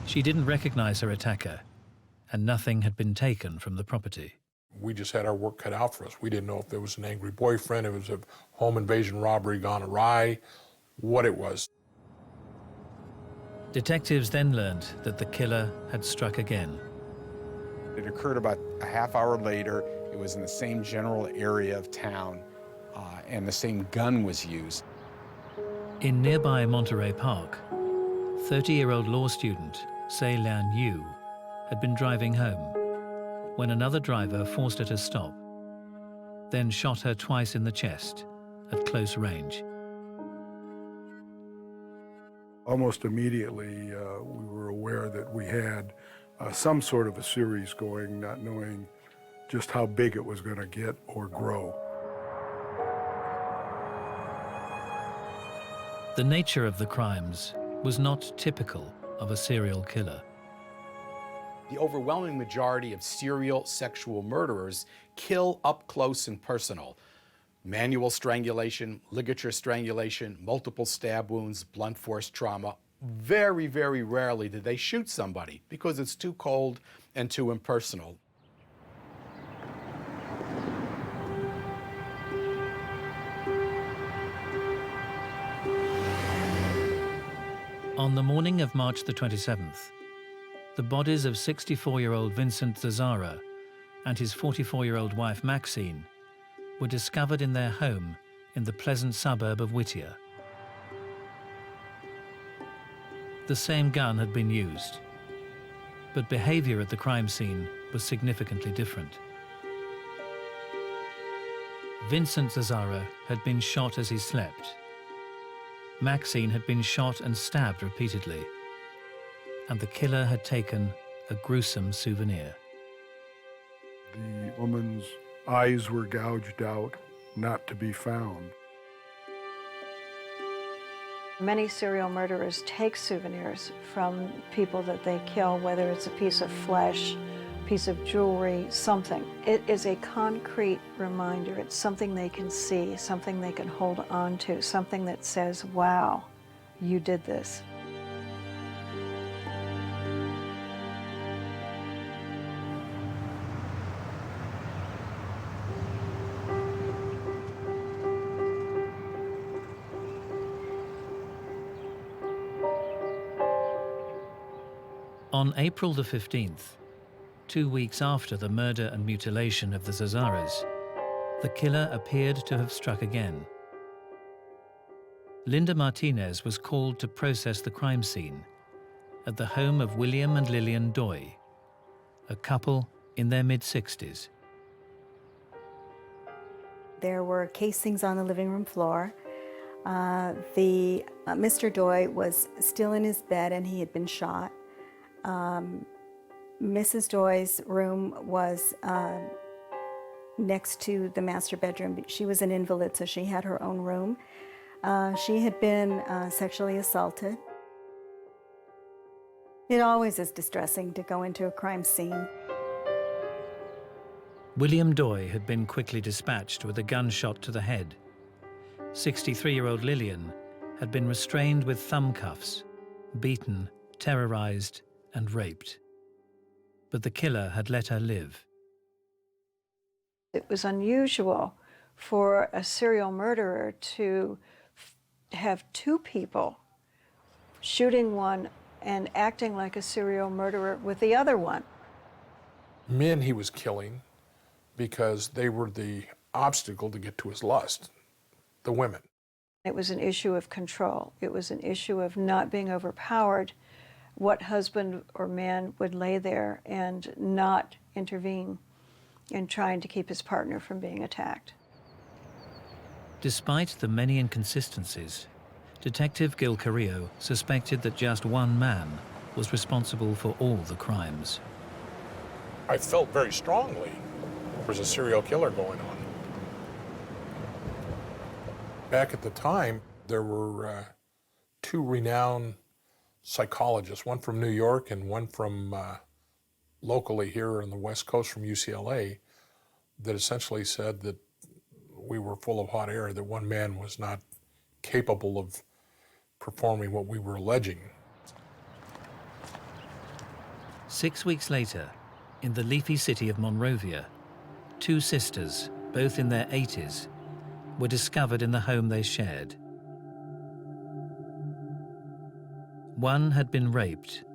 She didn't recognize her attacker, and nothing had been taken from the property. We just had our work cut out for us. We didn't know if there was an angry boyfriend, if it was a home invasion robbery gone awry, what it was. Detectives then learned that the killer had struck again. It occurred about a half hour later. It was in the same general area of town, and the same gun was used. In nearby Monterey Park, 30-year-old law student Se Lian Yu had been driving home when another driver forced her to stop, then shot her twice in the chest at close range. Almost immediately, we were aware that we had some sort of a series going, not knowing just how big it was going to get or grow. The nature of the crimes was not typical of a serial killer. The overwhelming majority of serial sexual murderers kill up close and personal. Manual strangulation, ligature strangulation, multiple stab wounds, blunt force trauma. Very, very rarely do they shoot somebody because it's too cold and too impersonal. On the morning of March the 27th, the bodies of 64-year-old Vincent Zazara and his 44-year-old wife Maxine were discovered in their home in the pleasant suburb of Whittier. The same gun had been used, but behavior at the crime scene was significantly different. Vincent Zazara had been shot as he slept. Maxine had been shot and stabbed repeatedly, and the killer had taken a gruesome souvenir. The woman's eyes were gouged out, not to be found. Many serial murderers take souvenirs from people that they kill, whether it's a piece of flesh, piece of jewelry, something. It is a concrete reminder. It's something they can see, something they can hold on to, something that says, wow, you did this. On April the 15th, 2 weeks after the murder and mutilation of the Cesares, the killer appeared to have struck again. Linda Martinez was called to process the crime scene at the home of William and Lillian Doy, a couple in their mid-60s. There were casings on the living room floor. Mr. Doy was still in his bed and he had been shot. Mrs. Doy's room was next to the master bedroom. She was an invalid, so she had her own room. She had been sexually assaulted. It always is distressing to go into a crime scene. William Doy had been quickly dispatched with a gunshot to the head. 63-year-old Lillian had been restrained with thumb cuffs, beaten, terrorized, and raped. But the killer had let her live. It was unusual for a serial murderer to have two people shooting one and acting like a serial murderer with the other one. Men he was killing because they were the obstacle to get to his lust, the women. It was an issue of control. It was an issue of not being overpowered. What husband or man would lay there and not intervene in trying to keep his partner from being attacked? Despite the many inconsistencies, Detective Gil Carrillo suspected that just one man was responsible for all the crimes. I felt very strongly there was a serial killer going on. Back at the time, there were two renowned psychologists, one from New York and one from locally here on the West Coast from UCLA, that essentially said that we were full of hot air, that one man was not capable of performing what we were alleging. 6 weeks later, in the leafy city of Monrovia, two sisters, both in their 80s, were discovered in the home they shared. One had been raped.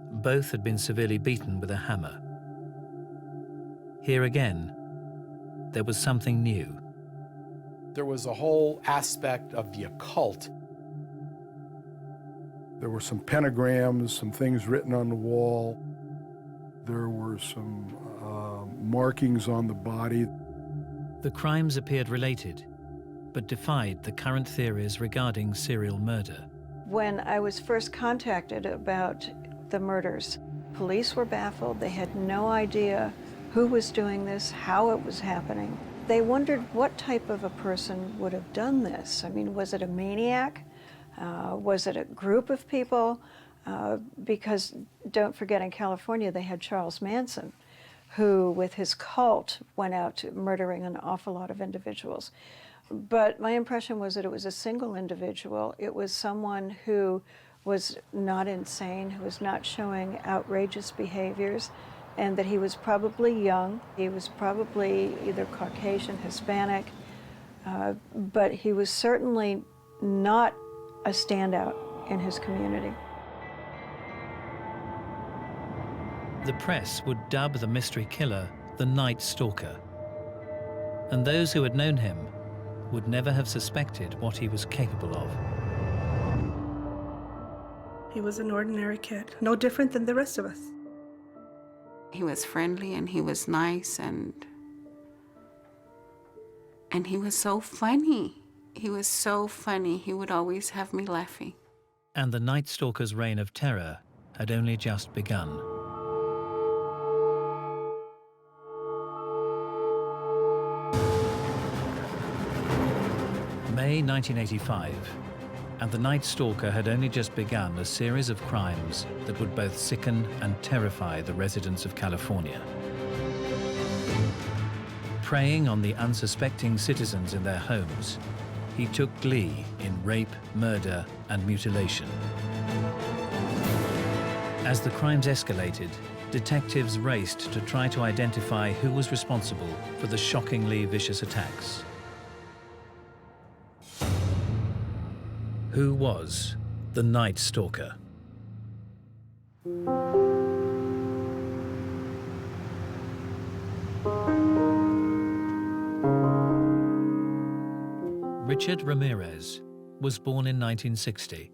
Both had been severely beaten with a hammer. Here again, there was something new. There was a whole aspect of the occult. There were some pentagrams, some things written on the wall. There were some markings on the body. The crimes appeared related, but defied the current theories regarding serial murder. When I was first contacted about the murders, police were baffled. They had no idea who was doing this, how it was happening. They wondered what type of a person would have done this. I mean, was it a maniac? Was it a group of people? Because don't forget, in California, they had Charles Manson, who, with his cult, went out murdering an awful lot of individuals. But my impression was that it was a single individual. It was someone who was not insane, who was not showing outrageous behaviors, and that he was probably young. He was probably either Caucasian, Hispanic, but he was certainly not a standout in his community. The press would dub the mystery killer the Night Stalker, and those who had known him would never have suspected what he was capable of. He was an ordinary kid, no different than the rest of us. He was friendly and he was nice and he was so funny. He was so funny. He would always have me laughing. And the Night Stalker's reign of terror had only just begun. May 1985, and the Night Stalker had only just begun a series of crimes that would both sicken and terrify the residents of California. Preying on the unsuspecting citizens in their homes, he took glee in rape, murder, and mutilation. As the crimes escalated, detectives raced to try to identify who was responsible for the shockingly vicious attacks. Who was the Night Stalker? Richard Ramirez was born in 1960,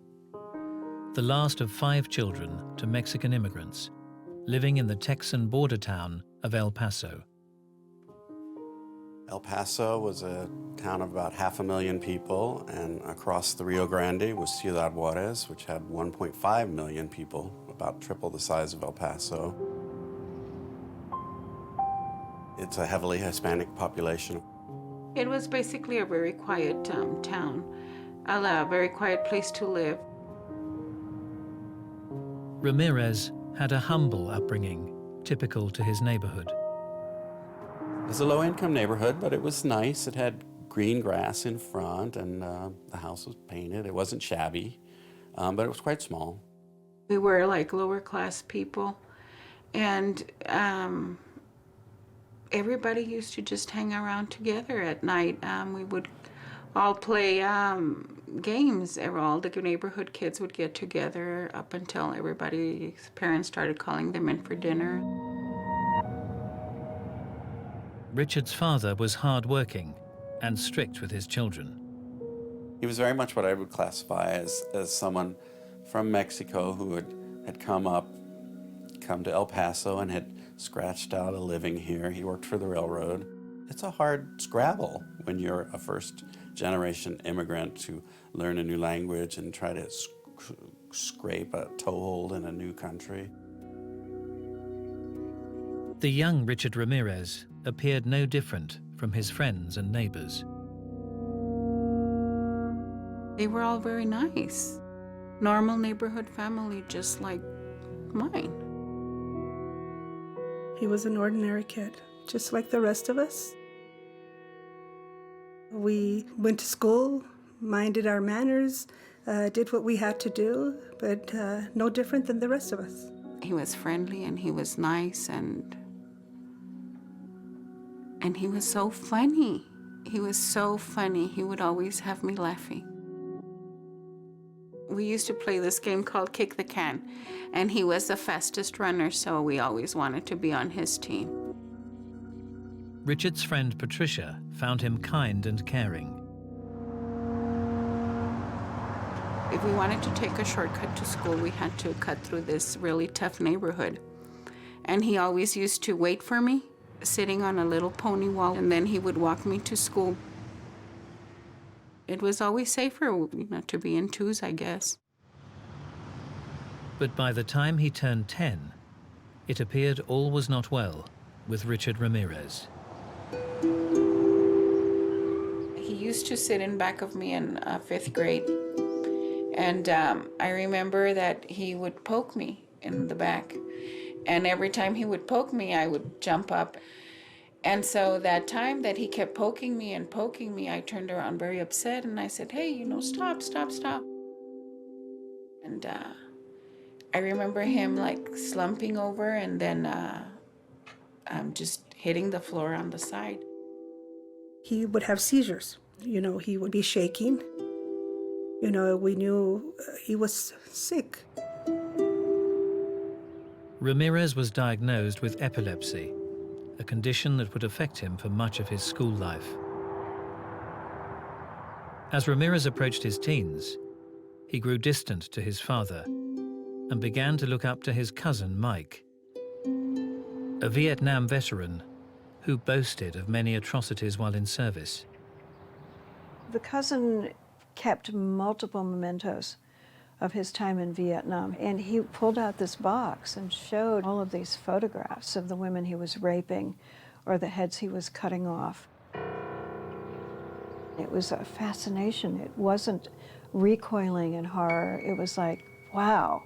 the last of 5 children to Mexican immigrants living in the Texan border town of El Paso. El Paso was a town of about 500,000 people, and across the Rio Grande was Ciudad Juarez, which had 1.5 million people, about triple the size of El Paso. It's a heavily Hispanic population. It was basically a very quiet town, a very quiet place to live. Ramirez had a humble upbringing, typical to his neighborhood. It was a low-income neighborhood, but it was nice. It had green grass in front, and the house was painted. It wasn't shabby, but it was quite small. We were like lower-class people, and everybody used to just hang around together at night. We would all play games. All the neighborhood kids would get together up until everybody's parents started calling them in for dinner. Richard's father was hard-working and strict with his children. He was very much what I would classify as someone from Mexico who had come to El Paso and had scratched out a living here. He worked for the railroad. It's a hard scrabble when you're a first-generation immigrant to learn a new language and try to scrape a toehold in a new country. The young Richard Ramirez appeared no different from his friends and neighbors. They were all very nice. Normal neighborhood family, just like mine. He was an ordinary kid, just like the rest of us. We went to school, minded our manners, did what we had to do, but no different than the rest of us. He was friendly and he was nice and he was so funny. He was so funny. He would always have me laughing. We used to play this game called Kick the Can, and he was the fastest runner, so we always wanted to be on his team. Richard's friend Patricia found him kind and caring. If we wanted to take a shortcut to school, we had to cut through this really tough neighborhood. And he always used to wait for me, sitting on a little pony wall, and then he would walk me to school. It was always safer, to be in twos, I guess. But by the time he turned 10, it appeared all was not well with Richard Ramirez. He used to sit in back of me in 5th grade. And I remember that he would poke me in the back. And every time he would poke me, I would jump up. And so that time that he kept poking me, I turned around very upset and I said, hey, stop, stop, stop. And I remember him like slumping over and then just hitting the floor on the side. He would have seizures. He would be shaking. We knew he was sick. Ramirez was diagnosed with epilepsy, a condition that would affect him for much of his school life. As Ramirez approached his teens, he grew distant to his father and began to look up to his cousin Mike, a Vietnam veteran who boasted of many atrocities while in service. The cousin kept multiple mementos of his time in Vietnam, and he pulled out this box and showed all of these photographs of the women he was raping or the heads he was cutting off. It was a fascination. It wasn't recoiling in horror. It was like, wow,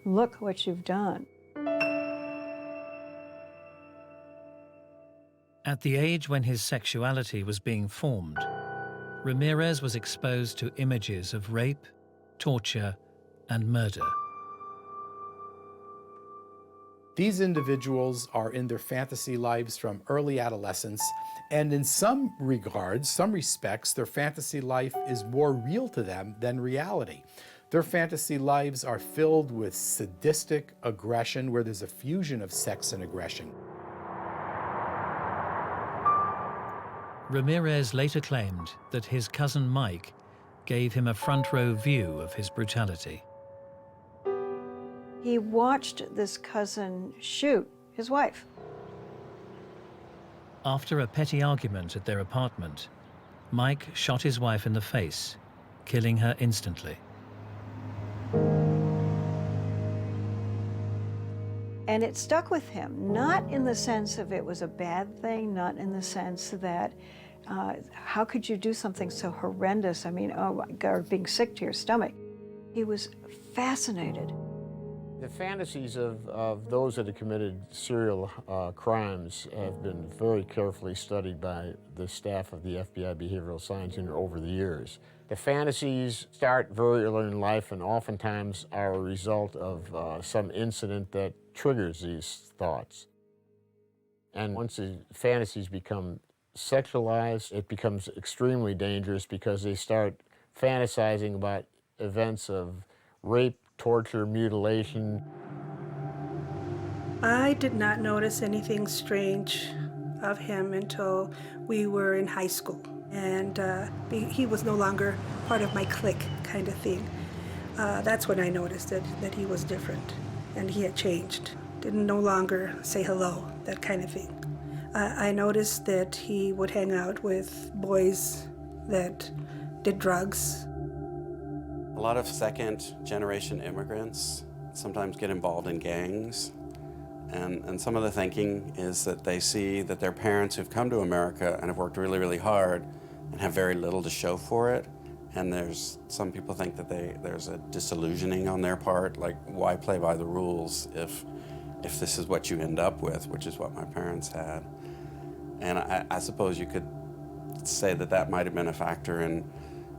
look what you've done. At the age when his sexuality was being formed, Ramirez was exposed to images of rape, torture, and murder. These individuals are in their fantasy lives from early adolescence, and in some regards, some respects, their fantasy life is more real to them than reality. Their fantasy lives are filled with sadistic aggression, where there's a fusion of sex and aggression. Ramirez later claimed that his cousin Mike gave him a front-row view of his brutality. He watched this cousin shoot his wife. After a petty argument at their apartment, Mike shot his wife in the face, killing her instantly. And it stuck with him, not in the sense of it was a bad thing, not in the sense that how could you do something so horrendous? I mean, oh my God, being sick to your stomach. He was fascinated. The fantasies of those that have committed serial crimes have been very carefully studied by the staff of the FBI Behavioral Science Unit over the years. The fantasies start very early in life and oftentimes are a result of some incident that triggers these thoughts. And once the fantasies become sexualized, it becomes extremely dangerous because they start fantasizing about events of rape, torture, mutilation. I did not notice anything strange of him until we were in high school. And he was no longer part of my clique kind of thing. That's when I noticed that he was different and he had changed. Didn't no longer say hello, that kind of thing. I noticed that he would hang out with boys that did drugs. A lot of second-generation immigrants sometimes get involved in gangs, and some of the thinking is that they see that their parents who've come to America and have worked really, really hard and have very little to show for it, and some people think that there's a disillusioning on their part, like, why play by the rules if this is what you end up with, which is what my parents had. And I suppose you could say that that might have been a factor in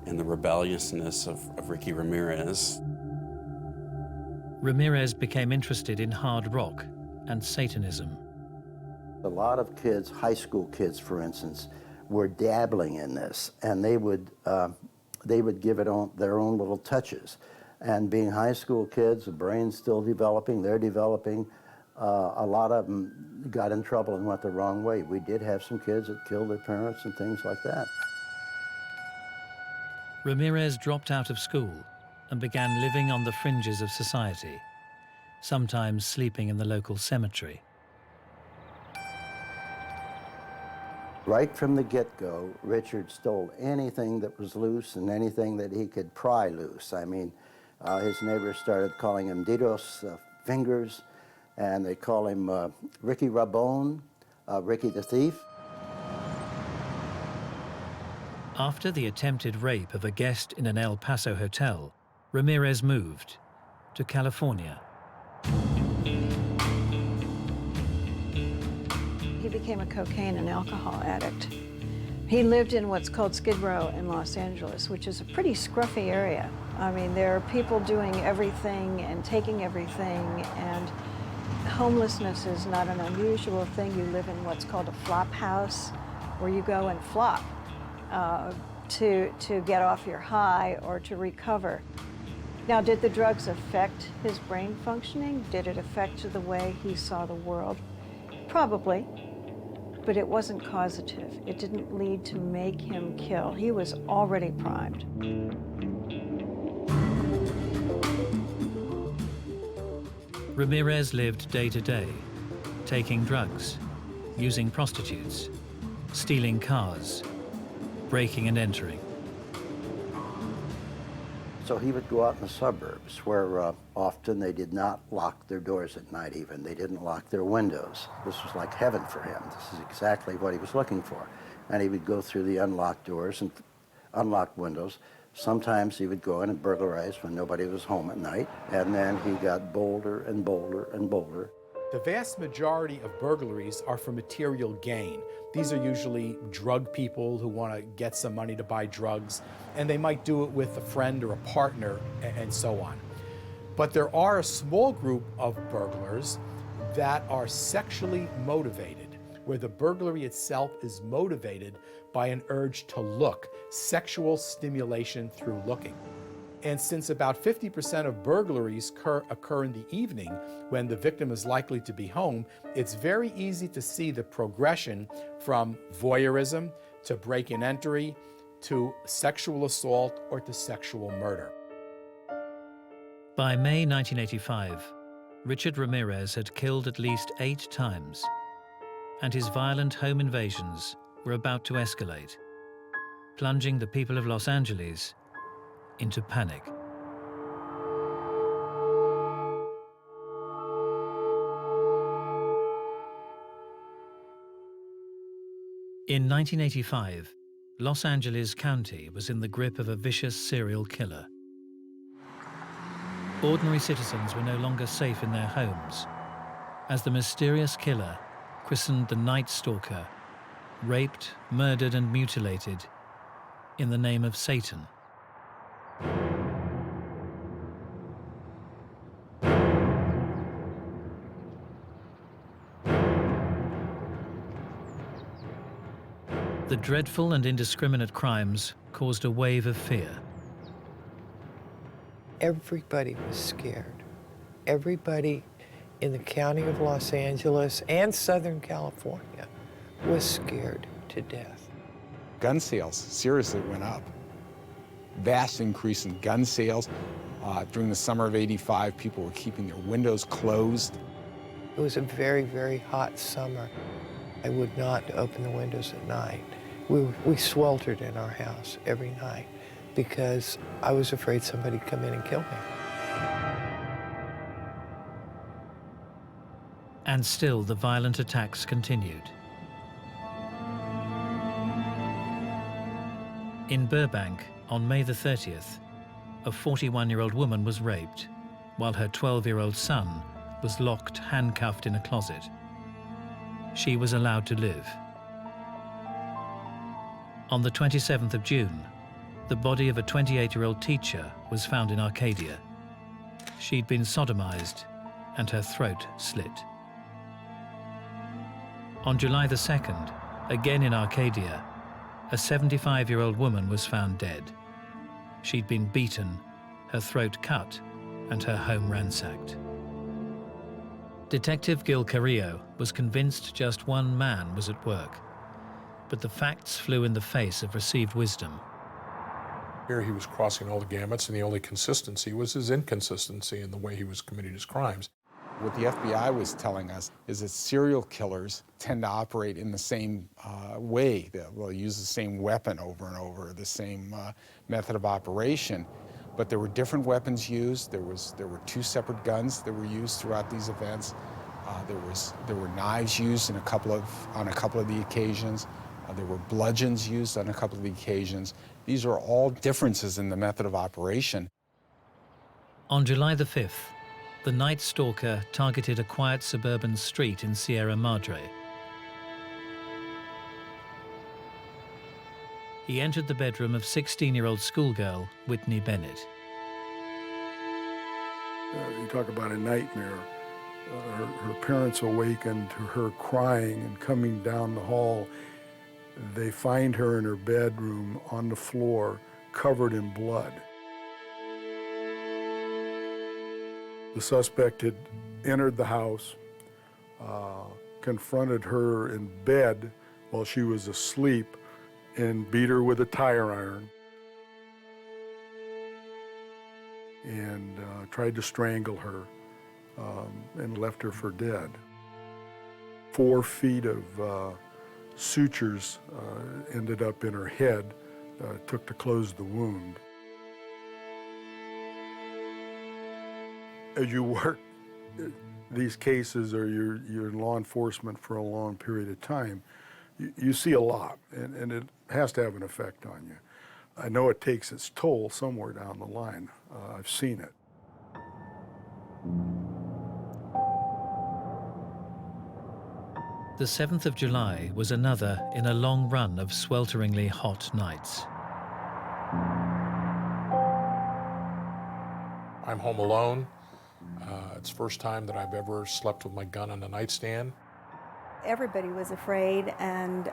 the rebelliousness of Ricky Ramirez. Ramirez became interested in hard rock and Satanism. A lot of kids, high school kids, for instance, were dabbling in this, and they would give it their own little touches. And being high school kids, the brain's still developing, they're developing. A lot of them got in trouble and went the wrong way. We did have some kids that killed their parents and things like that. Ramirez dropped out of school and began living on the fringes of society, sometimes sleeping in the local cemetery. Right from the get-go, Richard stole anything that was loose and anything that he could pry loose. I mean, his neighbors started calling him Didos Fingers, and they call him Ricky Rabone, Ricky the Thief. After the attempted rape of a guest in an El Paso hotel, Ramirez moved to California. He became a cocaine and alcohol addict. He lived in what's called Skid Row in Los Angeles, which is a pretty scruffy area. I mean, there are people doing everything and taking everything, and homelessness is not an unusual thing. You live in what's called a flop house, where you go and flop to get off your high or to recover. Now, did the drugs affect his brain functioning? Did it affect the way he saw the world? Probably, but it wasn't causative. It didn't lead to make him kill. He was already primed. Ramirez lived day to day, taking drugs, using prostitutes, stealing cars, breaking and entering. So he would go out in the suburbs where often they did not lock their doors at night even. They didn't lock their windows. This was like heaven for him. This is exactly what he was looking for. And he would go through the unlocked doors and unlocked windows, Sometimes he would go in and burglarize when nobody was home at night, and then he got bolder and bolder and bolder. The vast majority of burglaries are for material gain. These are usually drug people who want to get some money to buy drugs, and they might do it with a friend or a partner, and so on. But there are a small group of burglars that are sexually motivated, where the burglary itself is motivated by an urge to look, sexual stimulation through looking. And since about 50% of burglaries occur in the evening when the victim is likely to be home, it's very easy to see the progression from voyeurism to break-in entry to sexual assault or to sexual murder. By May 1985, Richard Ramirez had killed at least 8 times, and his violent home invasions were about to escalate, plunging the people of Los Angeles into panic. In 1985, Los Angeles County was in the grip of a vicious serial killer. Ordinary citizens were no longer safe in their homes, as the mysterious killer, christened the Night Stalker, raped, murdered, and mutilated in the name of Satan. The dreadful and indiscriminate crimes caused a wave of fear. Everybody was scared. Everybody in the county of Los Angeles and Southern California was scared to death. Gun sales seriously went up. Vast increase in gun sales. During the summer of '85, people were keeping their windows closed. It was a very, very hot summer. I would not open the windows at night. We sweltered in our house every night because I was afraid somebody'd come in and kill me. And still the violent attacks continued. In Burbank, on May the 30th, a 41-year-old woman was raped, while her 12-year-old son was locked, handcuffed in a closet. She was allowed to live. On the 27th of June, the body of a 28-year-old teacher was found in Arcadia. She'd been sodomized and her throat slit. On July the 2nd, again in Arcadia, a 75-year-old woman was found dead. She'd been beaten, her throat cut, and her home ransacked. Detective Gil Carrillo was convinced just one man was at work, but the facts flew in the face of received wisdom. Here he was crossing all the gamuts, and the only consistency was his inconsistency in the way he was committing his crimes. What the FBI was telling us is that serial killers tend to operate in the same way. They'll use the same weapon over and over, the same method of operation. But there were different weapons used. There were 2 separate guns that were used throughout these events. There were knives used on a couple of the occasions. There were bludgeons used on a couple of the occasions. These are all differences in the method of operation. On July the 5th, the Night Stalker targeted a quiet suburban street in Sierra Madre. He entered the bedroom of 16-year-old schoolgirl Whitney Bennett. You talk about a nightmare. Her parents awakened to her crying and coming down the hall. They find her in her bedroom on the floor, covered in blood. The suspect had entered the house, confronted her in bed while she was asleep, and beat her with a tire iron, and tried to strangle her, and left her for dead. 4 feet of sutures ended up in her head, took to close the wound. As you work these cases, or you're in law enforcement for a long period of time, you see a lot, and it has to have an effect on you. I know it takes its toll somewhere down the line. I've seen it. The 7th of July was another in a long run of swelteringly hot nights. I'm home alone. It's the first time that I've ever slept with my gun on a nightstand. Everybody was afraid and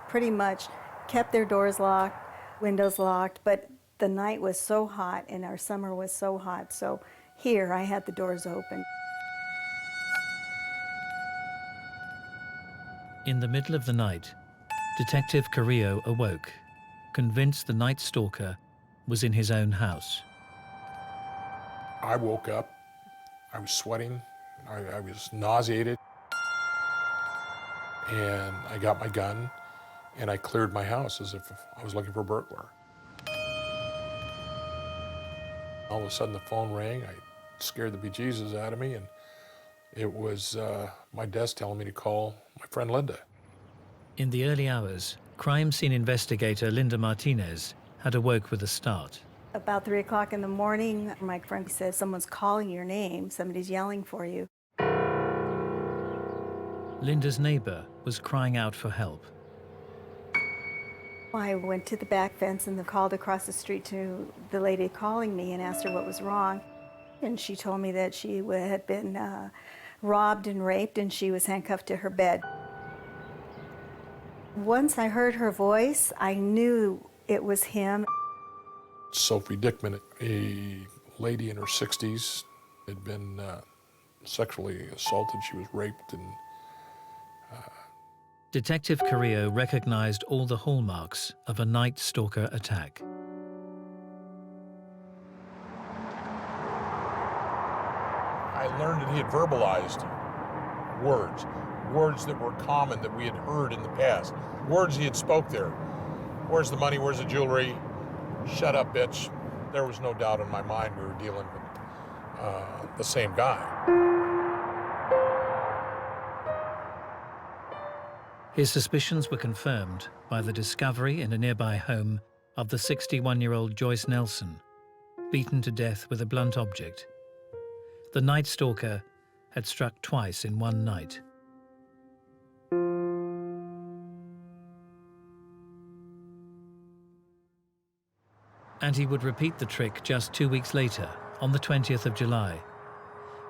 pretty much kept their doors locked, windows locked, but the night was so hot and our summer was so hot, so here I had the doors open. In the middle of the night, Detective Carrillo awoke, convinced the Night Stalker was in his own house. I woke up, I was sweating, I was nauseated, and I got my gun and I cleared my house as if I was looking for a burglar. All of a sudden the phone rang, I scared the bejesus out of me, and it was my desk telling me to call my friend Linda. In the early hours, crime scene investigator Linda Martinez had awoke with a start. About 3 o'clock in the morning, my friend said, someone's calling your name, somebody's yelling for you. Linda's neighbor was crying out for help. I went to the back fence and called across the street to the lady calling me and asked her what was wrong. And she told me that she had been robbed and raped and she was handcuffed to her bed. Once I heard her voice, I knew it was him. Sophie Dickman, a lady in her 60s, had been sexually assaulted. She was raped and Detective Carrillo recognized all the hallmarks of a Night Stalker attack. I learned that he had verbalized words that were common that we had heard in the past, words he had spoke there. Where's the money, where's the jewelry? Shut up, bitch. There was no doubt in my mind we were dealing with the same guy. His suspicions were confirmed by the discovery in a nearby home of the 61-year-old Joyce Nelson, beaten to death with a blunt object. The Night Stalker had struck twice in one night. And he would repeat the trick just 2 weeks later, on the 20th of July,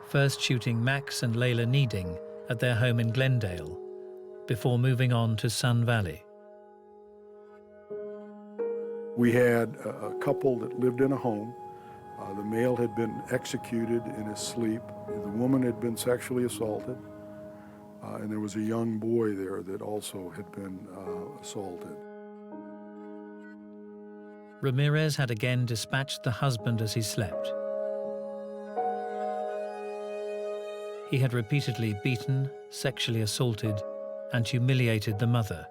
first shooting Max and Layla Needing at their home in Glendale, before moving on to Sun Valley. We had a couple that lived in a home. The male had been executed in his sleep. The woman had been sexually assaulted. And there was a young boy there that also had been assaulted. Ramirez had again dispatched the husband as he slept. He had repeatedly beaten, sexually assaulted, and humiliated the mother,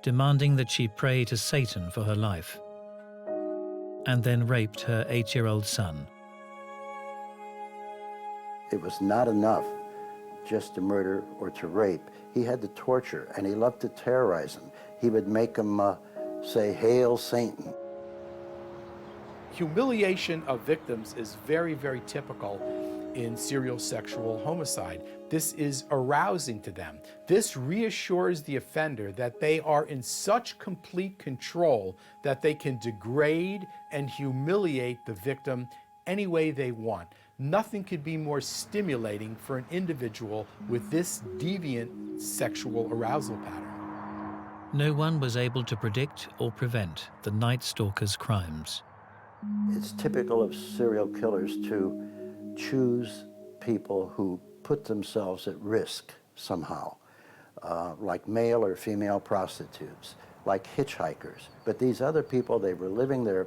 demanding that she pray to Satan for her life, and then raped her 8-year-old son. It was not enough just to murder or to rape. He had to torture, and he loved to terrorize them. He would make them say, "Hail Satan." Humiliation of victims is very, very typical in serial sexual homicide. This is arousing to them. This reassures the offender that they are in such complete control that they can degrade and humiliate the victim any way they want. Nothing could be more stimulating for an individual with this deviant sexual arousal pattern. No one was able to predict or prevent the Night Stalker's crimes. It's typical of serial killers to choose people who put themselves at risk somehow, like male or female prostitutes, like hitchhikers. But these other people, they were living their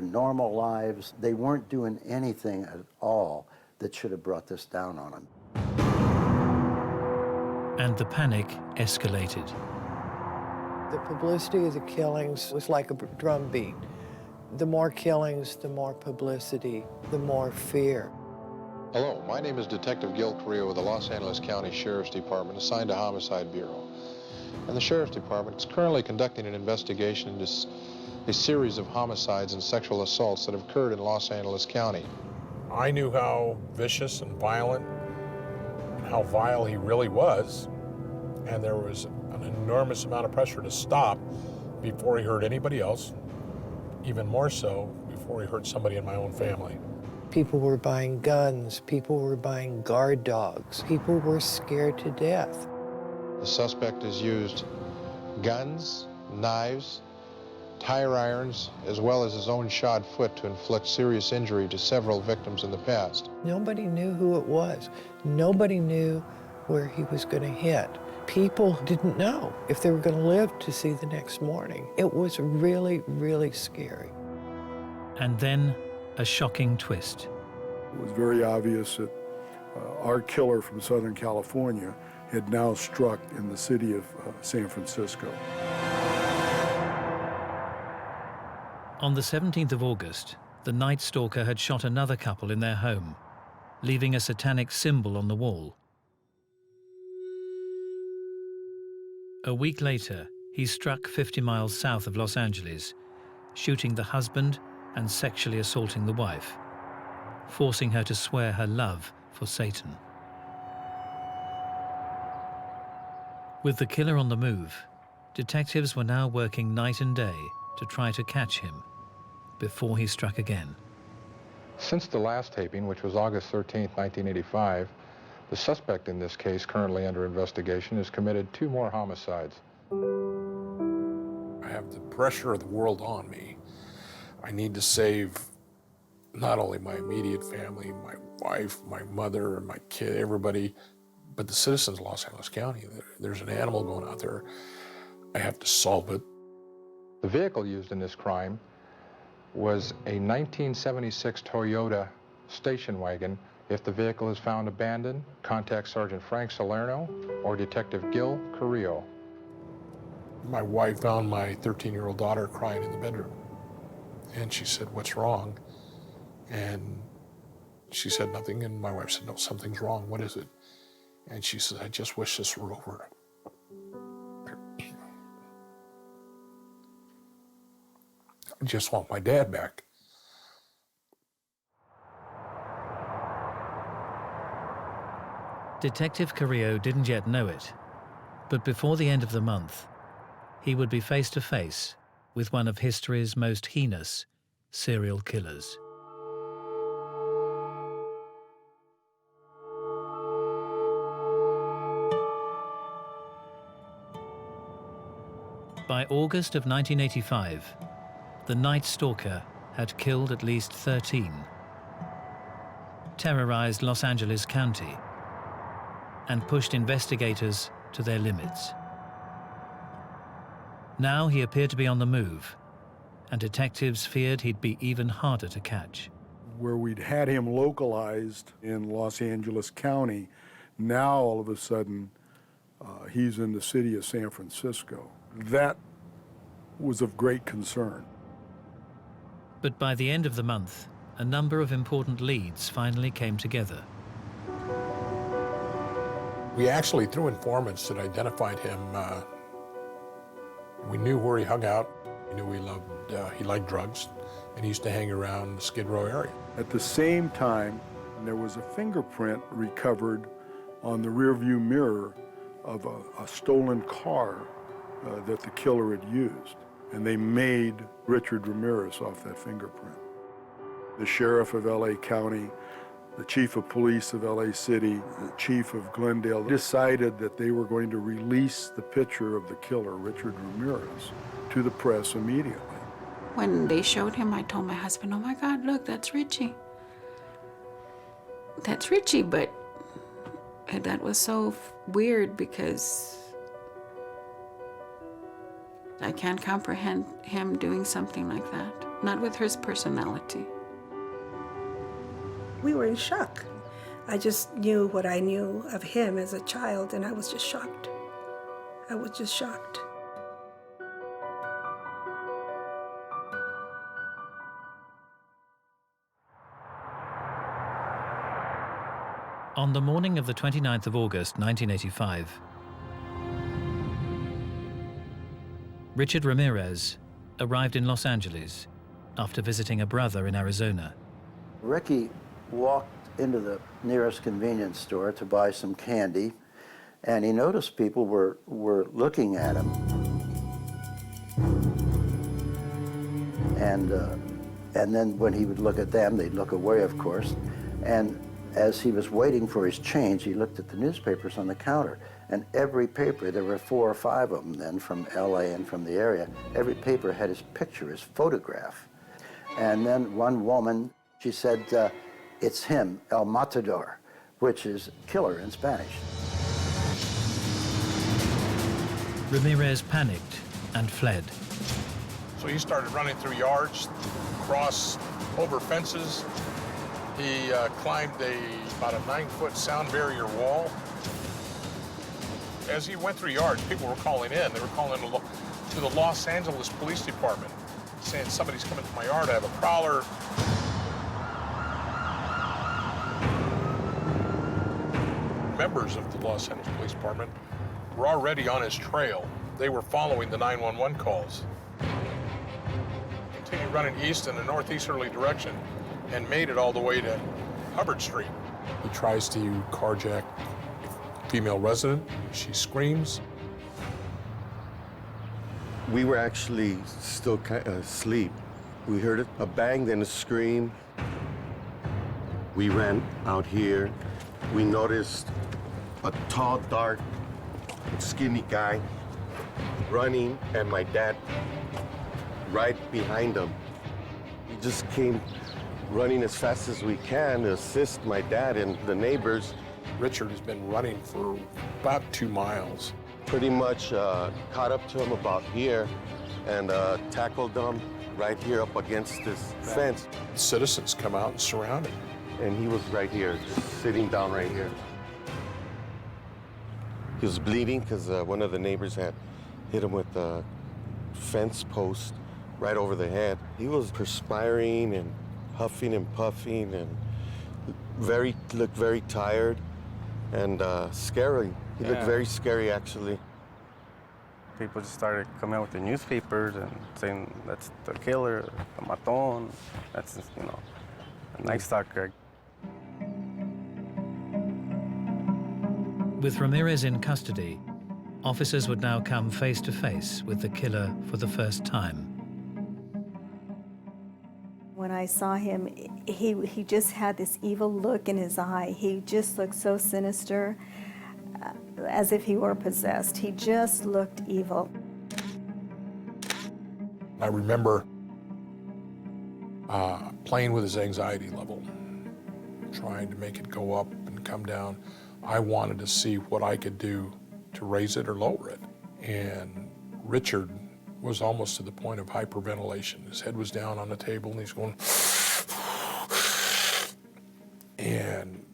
normal lives. They weren't doing anything at all that should have brought this down on them. And the panic escalated. The publicity of the killings was like a drum beat. The more killings, the more publicity, the more fear. Hello, my name is Detective Gil Carrillo with the Los Angeles County Sheriff's Department, assigned to Homicide Bureau. And the Sheriff's Department is currently conducting an investigation into a series of homicides and sexual assaults that have occurred in Los Angeles County. I knew how vicious and violent and how vile he really was, and there was an enormous amount of pressure to stop before he hurt anybody else, even more so before he hurt somebody in my own family. People were buying guns, people were buying guard dogs, people were scared to death. The suspect has used guns, knives, tire irons, as well as his own shod foot to inflict serious injury to several victims in the past. Nobody knew who it was. Nobody knew where he was going to hit. People didn't know if they were going to live to see the next morning. It was really, really scary. And then a shocking twist. It was very obvious that our killer from Southern California had now struck in the city of San Francisco. On the 17th of August, the Night Stalker had shot another couple in their home, leaving a satanic symbol on the wall. A week later, he struck 50 miles south of Los Angeles, shooting the husband and sexually assaulting the wife, forcing her to swear her love for Satan. With the killer on the move, detectives were now working night and day to try to catch him before he struck again. Since the last taping, which was August 13, 1985, the suspect in this case, currently under investigation, has committed 2 more homicides. I have the pressure of the world on me. I need to save not only my immediate family, my wife, my mother, and my kid, everybody, but the citizens of Los Angeles County. There's an animal going out there. I have to solve it. The vehicle used in this crime was a 1976 Toyota station wagon. If the vehicle is found abandoned, contact Sergeant Frank Salerno or Detective Gil Carrillo. My wife found my 13-year-old daughter crying in the bedroom. And she said, "What's wrong?" And she said nothing, and my wife said, "No, something's wrong. What is it?" And she said, "I just wish this were over." I just want my dad back. Detective Carrillo didn't yet know it, but before the end of the month, he would be face to face with one of history's most heinous serial killers. By August of 1985, the Night Stalker had killed at least 13, terrorized Los Angeles County, and pushed investigators to their limits. Now he appeared to be on the move, and detectives feared he'd be even harder to catch. Where we'd had him localized in Los Angeles County, now all of a sudden he's in the city of San Francisco. That was of great concern. But by the end of the month, a number of important leads finally came together. We actually, through informants that identified him, we knew where he hung out. We knew he liked drugs, and he used to hang around the Skid Row area. At the same time, there was a fingerprint recovered on the rearview mirror of a stolen car that the killer had used. And they made Richard Ramirez off that fingerprint. The sheriff of LA County, the chief of police of LA City, the chief of Glendale decided that they were going to release the picture of the killer, Richard Ramirez, to the press immediately. When they showed him, I told my husband, "Oh my God, look, that's Richie. That's Richie," but that was so weird because I can't comprehend him doing something like that, not with his personality. We were in shock. I just knew what I knew of him as a child, and I was just shocked. I was just shocked. On the morning of the 29th of August, 1985, Richard Ramirez, arrived in Los Angeles after visiting a brother in Arizona. Ricky walked into the nearest convenience store to buy some candy, and he noticed people were looking at him. And then when he would look at them, they'd look away, of course. And as he was waiting for his change, he looked at the newspapers on the counter. And every paper, there were 4 or 5 of them then from LA and from the area, every paper had his picture, his photograph. And then one woman, she said, it's him, El Matador, which is killer in Spanish. Ramirez panicked and fled. So he started running through yards, across over fences. He climbed about a 9-foot sound barrier wall. As he went through yards, people were calling in. They were calling to the Los Angeles Police Department, saying somebody's coming to my yard, I have a prowler. Members of the Los Angeles Police Department were already on his trail. They were following the 911 calls. Continued running east in a northeasterly direction and made it all the way to Hubbard Street. He tries to carjack a female resident. She screams. We were actually still asleep. We heard a bang, then a scream. We ran out here. We noticed a tall, dark, skinny guy running, and my dad right behind him. We just came running as fast as we can to assist my dad and the neighbors. Richard has been running for about 2 miles. Pretty much caught up to him about here and tackled him right here up against this fence. Citizens come out and surround him. And he was right here, just sitting down right here. He was bleeding because one of the neighbors had hit him with a fence post right over the head. He was perspiring and huffing and puffing and looked very tired and scary. He looked very scary, actually. People just started coming out with the newspapers and saying that's the killer, the maton, that's, you know, a Night Stalker. With Ramirez in custody, officers would now come face to face with the killer for the first time. When I saw him, he just had this evil look in his eye. He just looked so sinister, as if he were possessed. He just looked evil. I remember playing with his anxiety level, trying to make it go up and come down. I wanted to see what I could do to raise it or lower it. And Richard was almost to the point of hyperventilation. His head was down on the table and he's going, and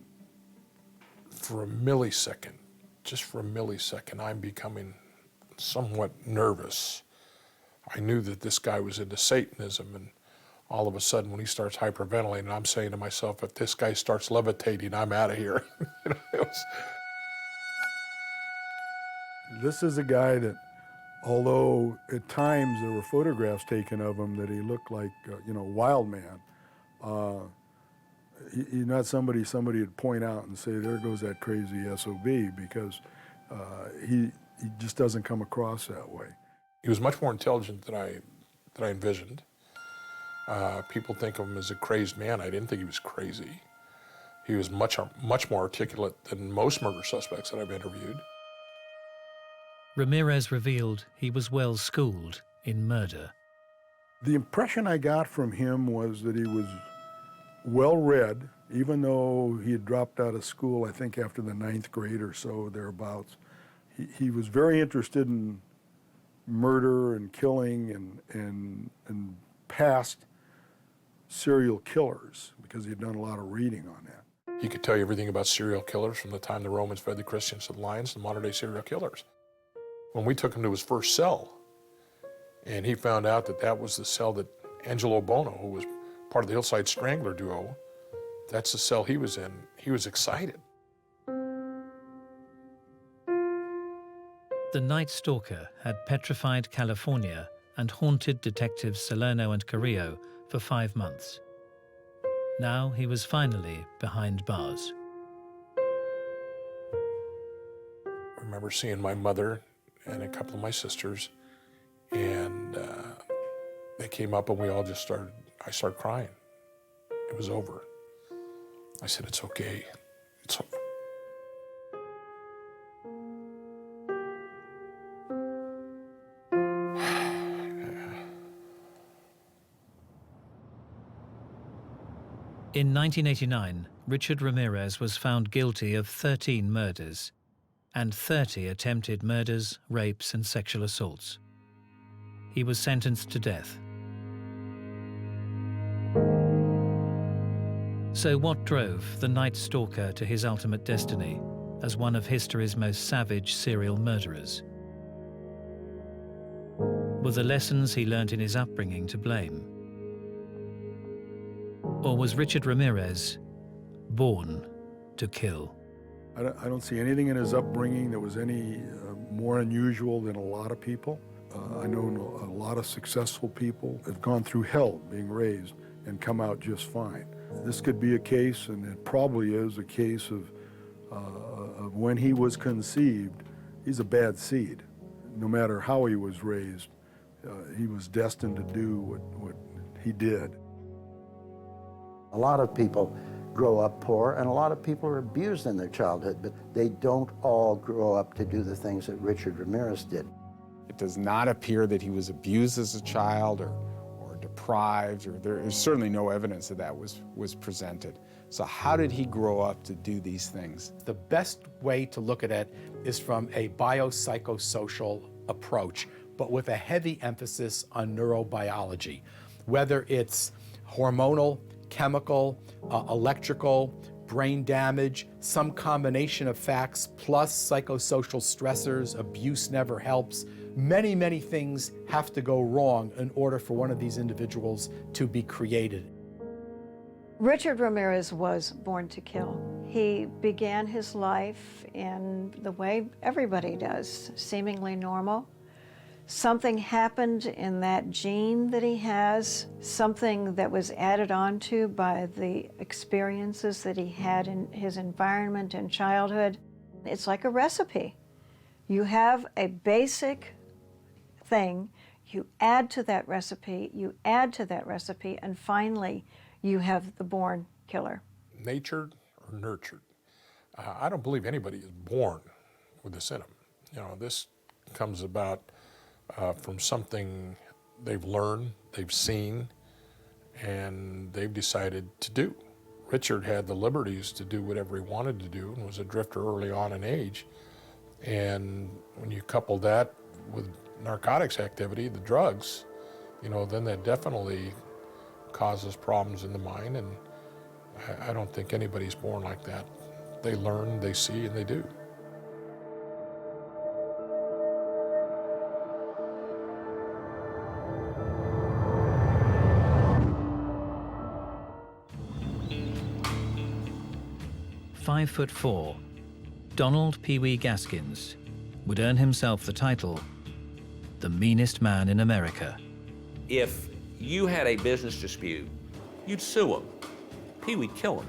for a millisecond, just for a millisecond, I'm becoming somewhat nervous. I knew that this guy was into Satanism, and all of a sudden when he starts hyperventilating, I'm saying to myself, if this guy starts levitating, I'm out of here. You know, This is a guy that, although at times there were photographs taken of him that he looked like, you know, wild man, he's not somebody would point out and say, there goes that crazy SOB, because he just doesn't come across that way. He was much more intelligent than I envisioned. People think of him as a crazed man. I didn't think he was crazy. He was much more articulate than most murder suspects that I've interviewed. Ramirez revealed he was well schooled in murder. The impression I got from him was that he was well-read, even though he had dropped out of school, I think after the 9th grade or so, thereabouts. He was very interested in murder and killing and past serial killers, because he had done a lot of reading on that. He could tell you everything about serial killers from the time the Romans fed the Christians to the lions to modern-day serial killers. When we took him to his first cell, and he found out that that was the cell that Angelo Bono, who was part of the Hillside Strangler duo, that's the cell he was in, he was excited. The Night Stalker had petrified California and haunted detectives Salerno and Carrillo for 5 months. Now he was finally behind bars. I remember seeing my mother and a couple of my sisters, and they came up and we all just I started crying. It was over. I said, it's okay, it's over. In 1989, Richard Ramirez was found guilty of 13 murders and 30 attempted murders, rapes, and sexual assaults. He was sentenced to death. So what drove the Night Stalker to his ultimate destiny as one of history's most savage serial murderers? Were the lessons he learned in his upbringing to blame? Or was Richard Ramirez born to kill? I don't see anything in his upbringing that was any more unusual than a lot of people. I know a lot of successful people have gone through hell being raised and come out just fine. This could be a case, and it probably is a case of when he was conceived, he's a bad seed. No matter how he was raised, he was destined to do what he did. A lot of people grow up poor, and a lot of people are abused in their childhood, but they don't all grow up to do the things that Richard Ramirez did. It does not appear that he was abused as a child or deprived, or there is certainly no evidence that was presented. So how did he grow up to do these things? The best way to look at it is from a biopsychosocial approach, but with a heavy emphasis on neurobiology, whether it's hormonal, chemical, electrical, brain damage, some combination of facts, plus psychosocial stressors, abuse never helps. Many, many things have to go wrong in order for one of these individuals to be created. Richard Ramirez was born to kill. He began his life in the way everybody does, seemingly normal. Something happened in that gene that he has, something that was added on to by the experiences that he had in his environment and childhood. It's like a recipe. You have a basic thing, you add to that recipe, you add to that recipe, and finally you have the born killer. Natured or nurtured? I don't believe anybody is born with this in them. You know, this comes about from something they've learned, they've seen, and they've decided to do. Richard had the liberties to do whatever he wanted to do and was a drifter early on in age. And when you couple that with narcotics activity, the drugs, you know, then that definitely causes problems in the mind, and I don't think anybody's born like that. They learn, they see, and they do. "5'4", Donald Pee Wee Gaskins would earn himself the title, the meanest man in America. If you had a business dispute, you'd sue him. Pee Wee'd kill him.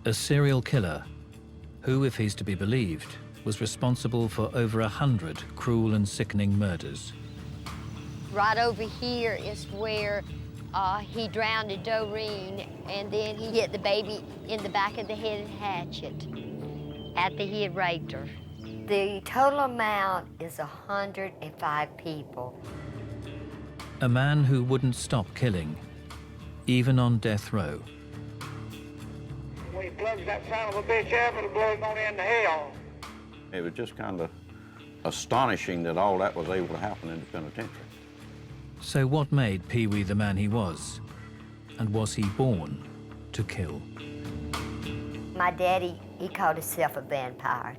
A serial killer who, if he's to be believed, was responsible for over 100 cruel and sickening murders. Right over here is where he drowned Doreen, and then he hit the baby in the back of the head and hatchet after he had raped her. The total amount is 105 people. A man who wouldn't stop killing, even on death row. When he plugs that son of a bitch up, it'll blow him on into hell. It was just kind of astonishing that all that was able to happen in the penitentiary. So what made Pee Wee the man he was? And was he born to kill? My daddy, he called himself a vampire.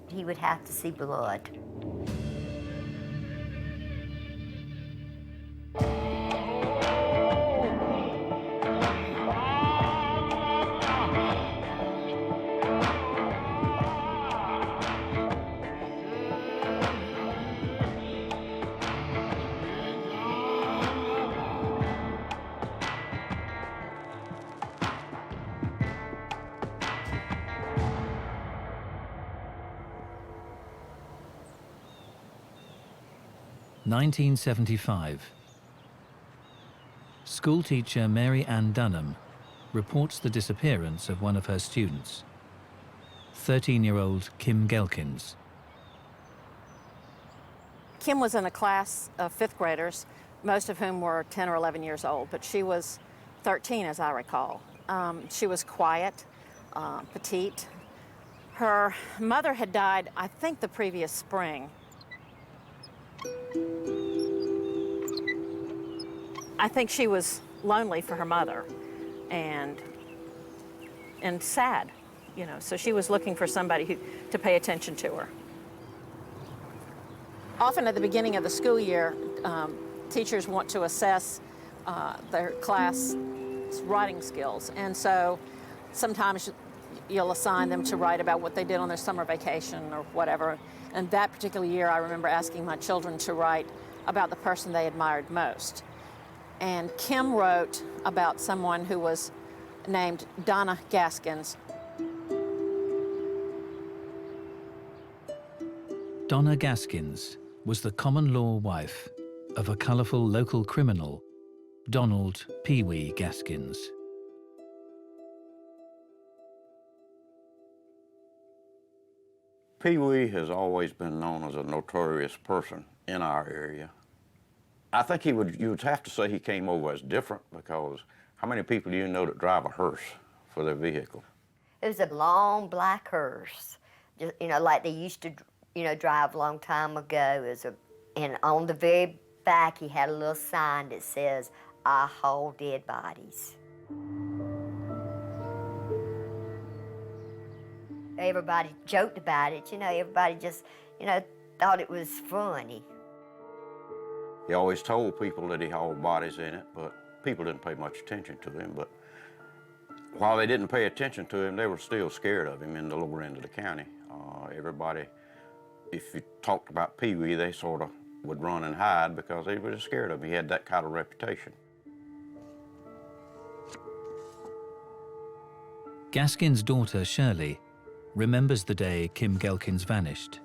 He would have to see blood. 1975. Schoolteacher Mary Ann Dunham reports the disappearance of one of her students, 13-year-old Kim Gelkins. Kim was in a class of fifth graders, most of whom were 10 or 11 years old, but she was 13, as I recall. She was quiet, petite. Her mother had died, I think, the previous spring. I think she was lonely for her mother and sad, you know, so she was looking for somebody to pay attention to her. Often at the beginning of the school year, teachers want to assess their class writing skills, and so sometimes you'll assign them to write about what they did on their summer vacation or whatever. And that particular year, I remember asking my children to write about the person they admired most. And Kim wrote about someone who was named Donna Gaskins. Donna Gaskins was the common-law wife of a colorful local criminal, Donald Pee Wee Gaskins. Pee Wee has always been known as a notorious person in our area. I think you would have to say he came over as different, because how many people do you know that drive a hearse for their vehicle? It was a long black hearse, just, you know, like they used to, you know, drive a long time ago. And on the very back, he had a little sign that says, "I haul dead bodies." Everybody joked about it, you know, everybody just, you know, thought it was funny. He always told people that he hauled bodies in it, but people didn't pay much attention to him. But while they didn't pay attention to him, they were still scared of him in the lower end of the county. Everybody, if you talked about Pee Wee, they sort of would run and hide because they were just scared of him. He had that kind of reputation. Gaskin's daughter, Shirley, remembers the day Kim Gelkins vanished.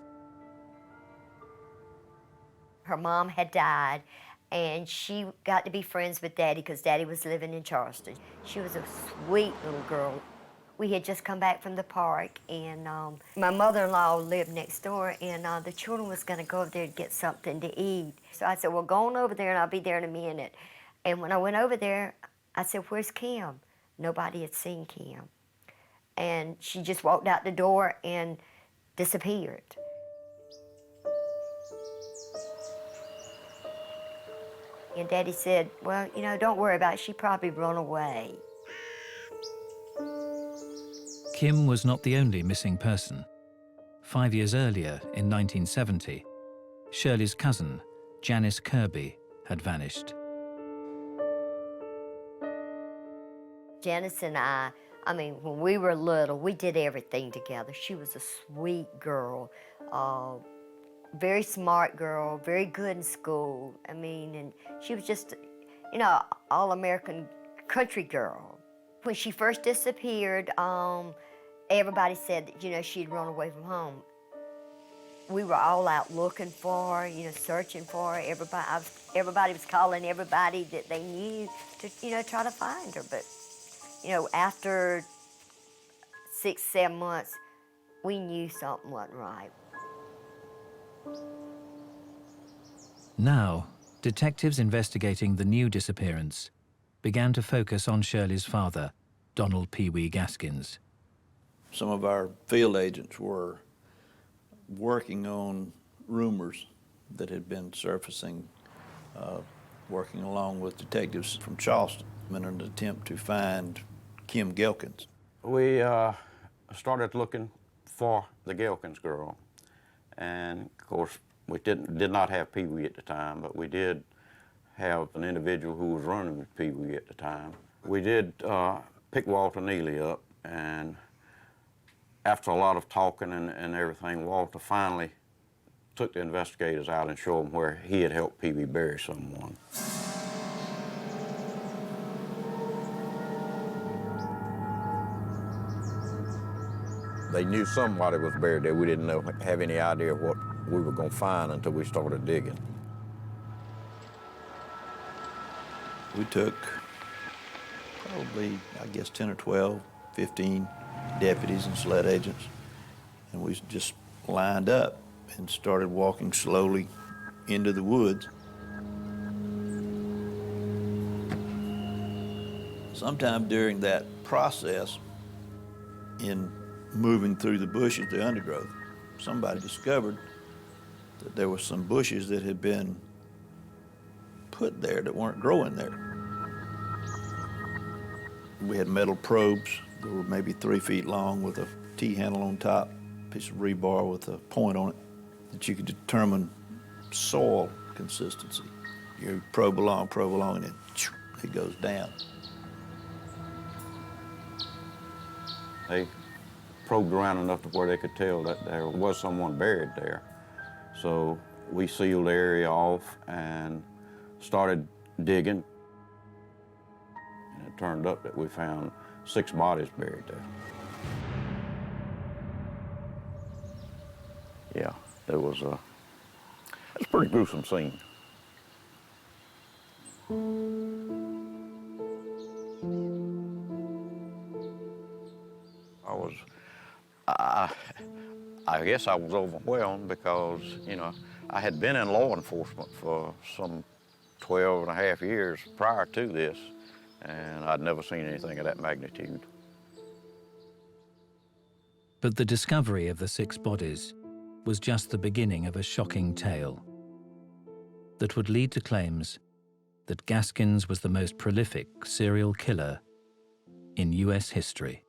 Her mom had died, and she got to be friends with Daddy because Daddy was living in Charleston. She was a sweet little girl. We had just come back from the park, and my mother-in-law lived next door, and the children was going to go over there to get something to eat. So I said, well, go on over there, and I'll be there in a minute. And when I went over there, I said, where's Kim? Nobody had seen Kim. And she just walked out the door and disappeared. And Daddy said, well, you know, don't worry about it. She probably run away. Kim was not the only missing person. 5 years earlier, in 1970, Shirley's cousin, Janice Kirby, had vanished. Janice and I mean, when we were little, we did everything together. She was a sweet girl, very smart girl, very good in school. I mean, and she was just, you know, all-American country girl. When she first disappeared, everybody said that, you know, she'd run away from home. We were all out looking for her, you know, searching for her. Everybody was calling everybody that they knew to, you know, try to find her. But, you know, after 6, 7 months, we knew something wasn't right. Now, detectives investigating the new disappearance began to focus on Shirley's father, Donald Pee Wee Gaskins. Some of our field agents were working on rumors that had been surfacing, working along with detectives from Charleston in an attempt to find Kim Gelkins. We started looking for the Gelkins girl, and of course we did not have Pee Wee at the time, but we did have an individual who was running with Pee Wee at the time. We did pick Walter Neely up, and after a lot of talking and everything, Walter finally took the investigators out and showed them where he had helped Pee Wee bury someone. They knew somebody was buried there. We didn't have any idea what we were going to find until we started digging. We took probably, I guess, 10 or 12, 15 deputies and SLED agents, and we just lined up and started walking slowly into the woods. Sometime during that process, in moving through the bushes, the undergrowth, somebody discovered that there were some bushes that had been put there that weren't growing there. We had metal probes that were maybe 3 feet long with a T-handle on top, a piece of rebar with a point on it, that you could determine soil consistency. You probe along, and then it goes down. They probed around enough to where they could tell that there was someone buried there. So we sealed the area off and started digging. And it turned up that we found 6 bodies buried there. Yeah, it was a pretty gruesome scene. I guess I was overwhelmed because, you know, I had been in law enforcement for some 12 and a half years prior to this, and I'd never seen anything of that magnitude. But the discovery of the 6 bodies was just the beginning of a shocking tale that would lead to claims that Gaskins was the most prolific serial killer in US history.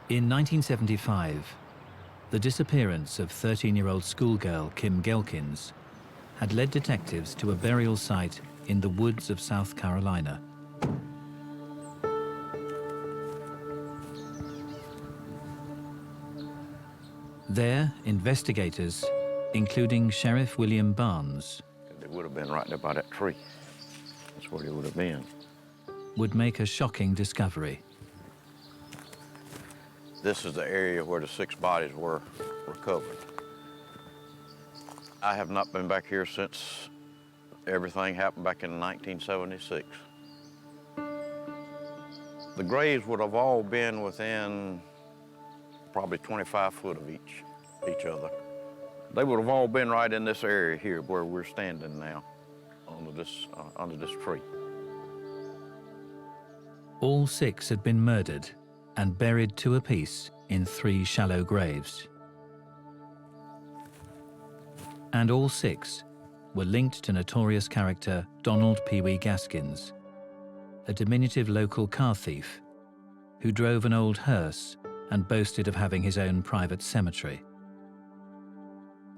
In 1975, the disappearance of 13-year-old schoolgirl Kim Gelkins had led detectives to a burial site in the woods of South Carolina. There, investigators, including Sheriff William Barnes, It would have been right there by that tree. That's where it would have been. would make a shocking discovery. This is the area where the 6 bodies were recovered. I have not been back here since everything happened back in 1976. The graves would have all been within probably 25 foot of each other. They would have all been right in this area here where we're standing now, under this tree. All 6 had been murdered and buried 2 apiece in 3 shallow graves. And all 6 were linked to notorious character Donald Pee Wee Gaskins, a diminutive local car thief who drove an old hearse and boasted of having his own private cemetery.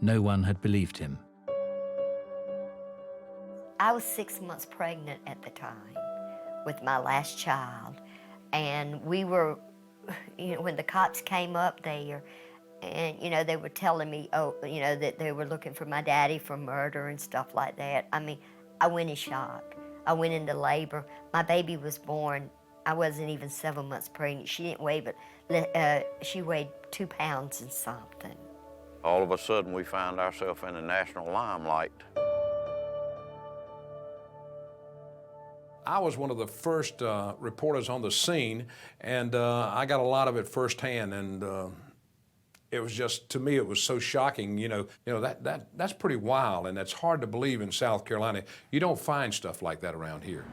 No one had believed him. I was 6 months pregnant at the time with my last child, and we were, you know, when the cops came up there, and, you know, they were telling me, oh, you know, that they were looking for my daddy for murder and stuff like that. I mean, I went in shock. I went into labor. My baby was born. I wasn't even 7 months pregnant. She didn't weigh, but she weighed 2 pounds and something. All of a sudden, we found ourselves in the national limelight. I was one of the first reporters on the scene, and I got a lot of it firsthand, and it was just, to me, it was so shocking. You know that's pretty wild, and that's hard to believe in South Carolina. You don't find stuff like that around here.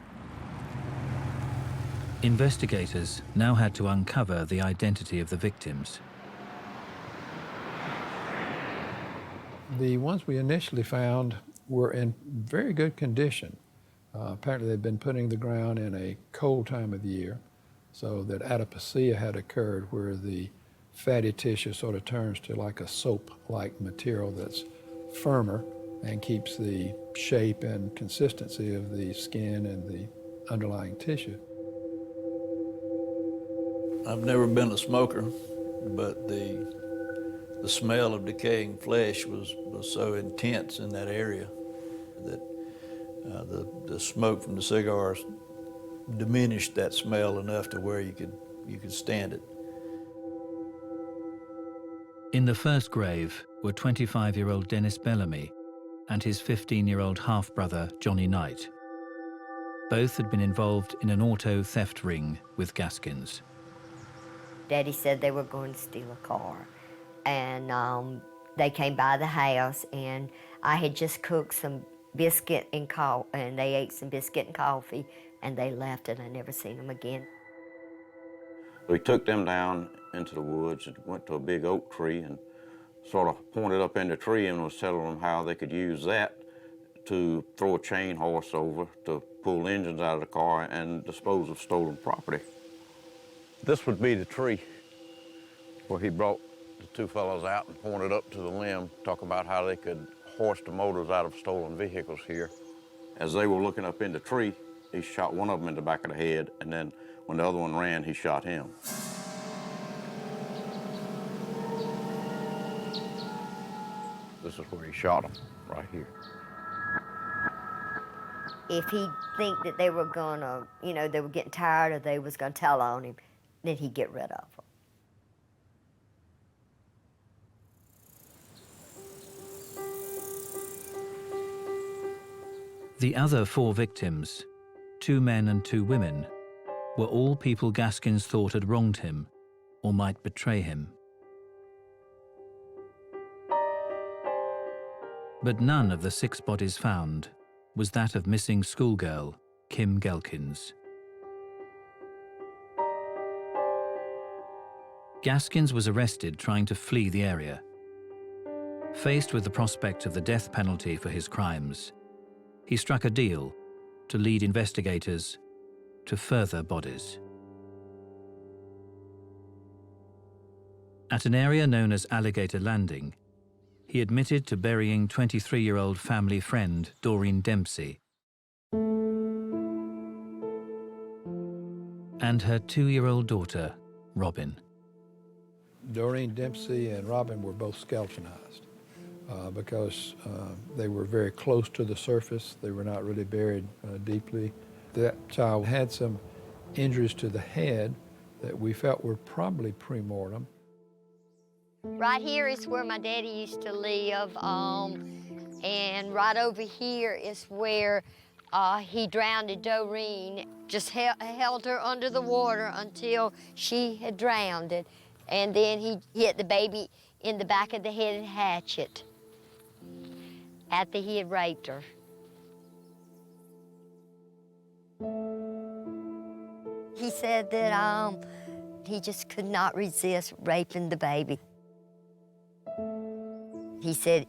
Investigators now had to uncover the identity of the victims. The ones we initially found were in very good condition. Apparently they'd been putting in the ground in a cold time of the year, so that adipocia had occurred where the fatty tissue sort of turns to like a soap-like material that's firmer and keeps the shape and consistency of the skin and the underlying tissue. I've never been a smoker, but the smell of decaying flesh was so intense in that area that the smoke from the cigars diminished that smell enough to where you could stand it. In the first grave were 25-year-old Dennis Bellamy and his 15-year-old half-brother, Johnny Knight. Both had been involved in an auto theft ring with Gaskins. Daddy said they were going to steal a car, and they came by the house, and I had just cooked some biscuit and coffee, and they ate some biscuit and coffee, and they left, and I never seen them again. We took them down into the woods and went to a big oak tree and sort of pointed up in the tree and was telling them how they could use that to throw a chain horse over to pull engines out of the car and dispose of stolen property. This would be the tree where he brought the two fellows out and pointed up to the limb, talk about how they could hoist the motors out of stolen vehicles here. As they were looking up in the tree, he shot one of them in the back of the head, and then when the other one ran, he shot him. This is where he shot him, right here. If he'd think that they were gonna, they were getting tired or they was gonna tell on him, then he'd get rid of them. The other 4 victims, 2 men and 2 women, were all people Gaskins thought had wronged him or might betray him. But none of the 6 bodies found was that of missing schoolgirl Kim Gelkins. Gaskins was arrested trying to flee the area. Faced with the prospect of the death penalty for his crimes, he struck a deal to lead investigators to further bodies. At an area known as Alligator Landing, he admitted to burying 23-year-old family friend Doreen Dempsey and her 2-year-old daughter, Robin. Doreen Dempsey and Robin were both skeletonized because they were very close to the surface. They were not really buried deeply. That child had some injuries to the head that we felt were probably pre-mortem. Right here is where my daddy used to live, and right over here is where he drowned Doreen, just held her under the water until she had drowned it. And then he hit the baby in the back of the head and hatchet after he had raped her. He said that he just could not resist raping the baby. He said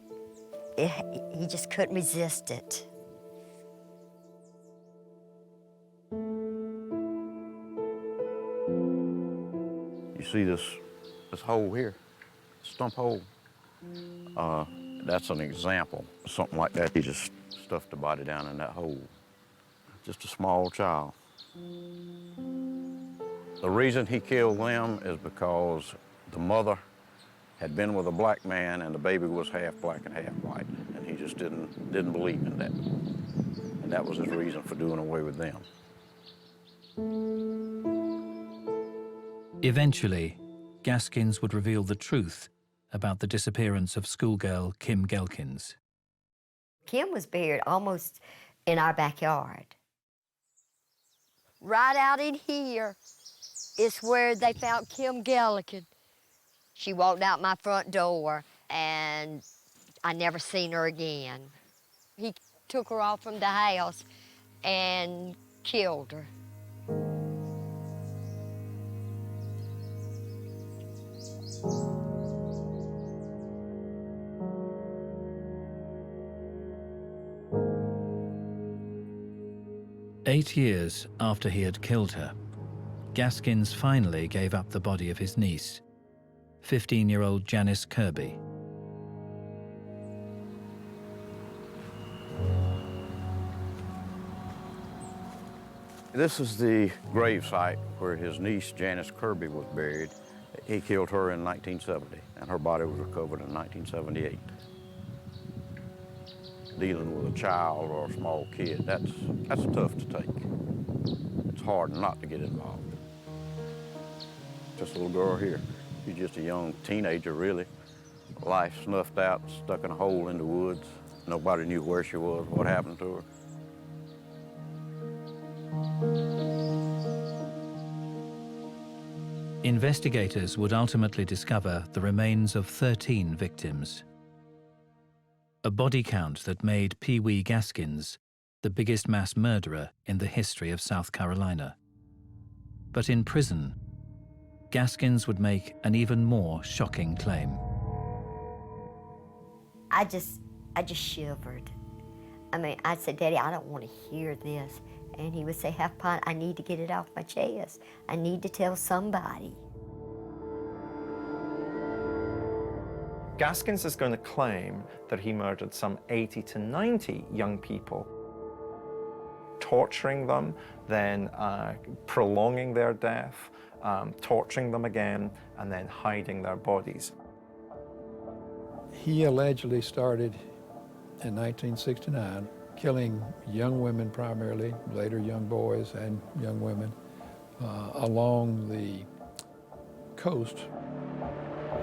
he just couldn't resist it. You see this hole here, stump hole? That's an example. Something like that, he just stuffed the body down in that hole. Just a small child. The reason he killed them is because the mother had been with a black man and the baby was half black and half white, and he just didn't believe in that. And that was his reason for doing away with them. Eventually, Gaskins would reveal the truth about the disappearance of schoolgirl Kim Gelkins. Kim was buried almost in our backyard. Right out in here is where they found Kim Gelkins. She walked out my front door, and I never seen her again. He took her off from the house and killed her. Eight years after he had killed her, Gaskins finally gave up the body of his niece, 15-year-old Janice Kirby. This is the grave site where his niece, Janice Kirby, was buried. He killed her in 1970, and her body was recovered in 1978. Dealing with a child or a small kid, that's tough to take. It's hard not to get involved. Just a little girl here. She's just a young teenager, really. life snuffed out, stuck in a hole in the woods. Nobody knew where she was, what happened to her. Investigators would ultimately discover the remains of 13 victims. A body count that made Pee Wee Gaskins the biggest mass murderer in the history of South Carolina. But in prison, Gaskins would make an even more shocking claim. I just shivered. I mean, I said, Daddy, I don't want to hear this. And he would say, Half Pint, I need to get it off my chest. I need to tell somebody. Gaskins is going to claim that he murdered some 80 to 90 young people, torturing them, then prolonging their death, torturing them again, and then hiding their bodies. He allegedly started in 1969, killing young women primarily, later young boys and young women, along the coast.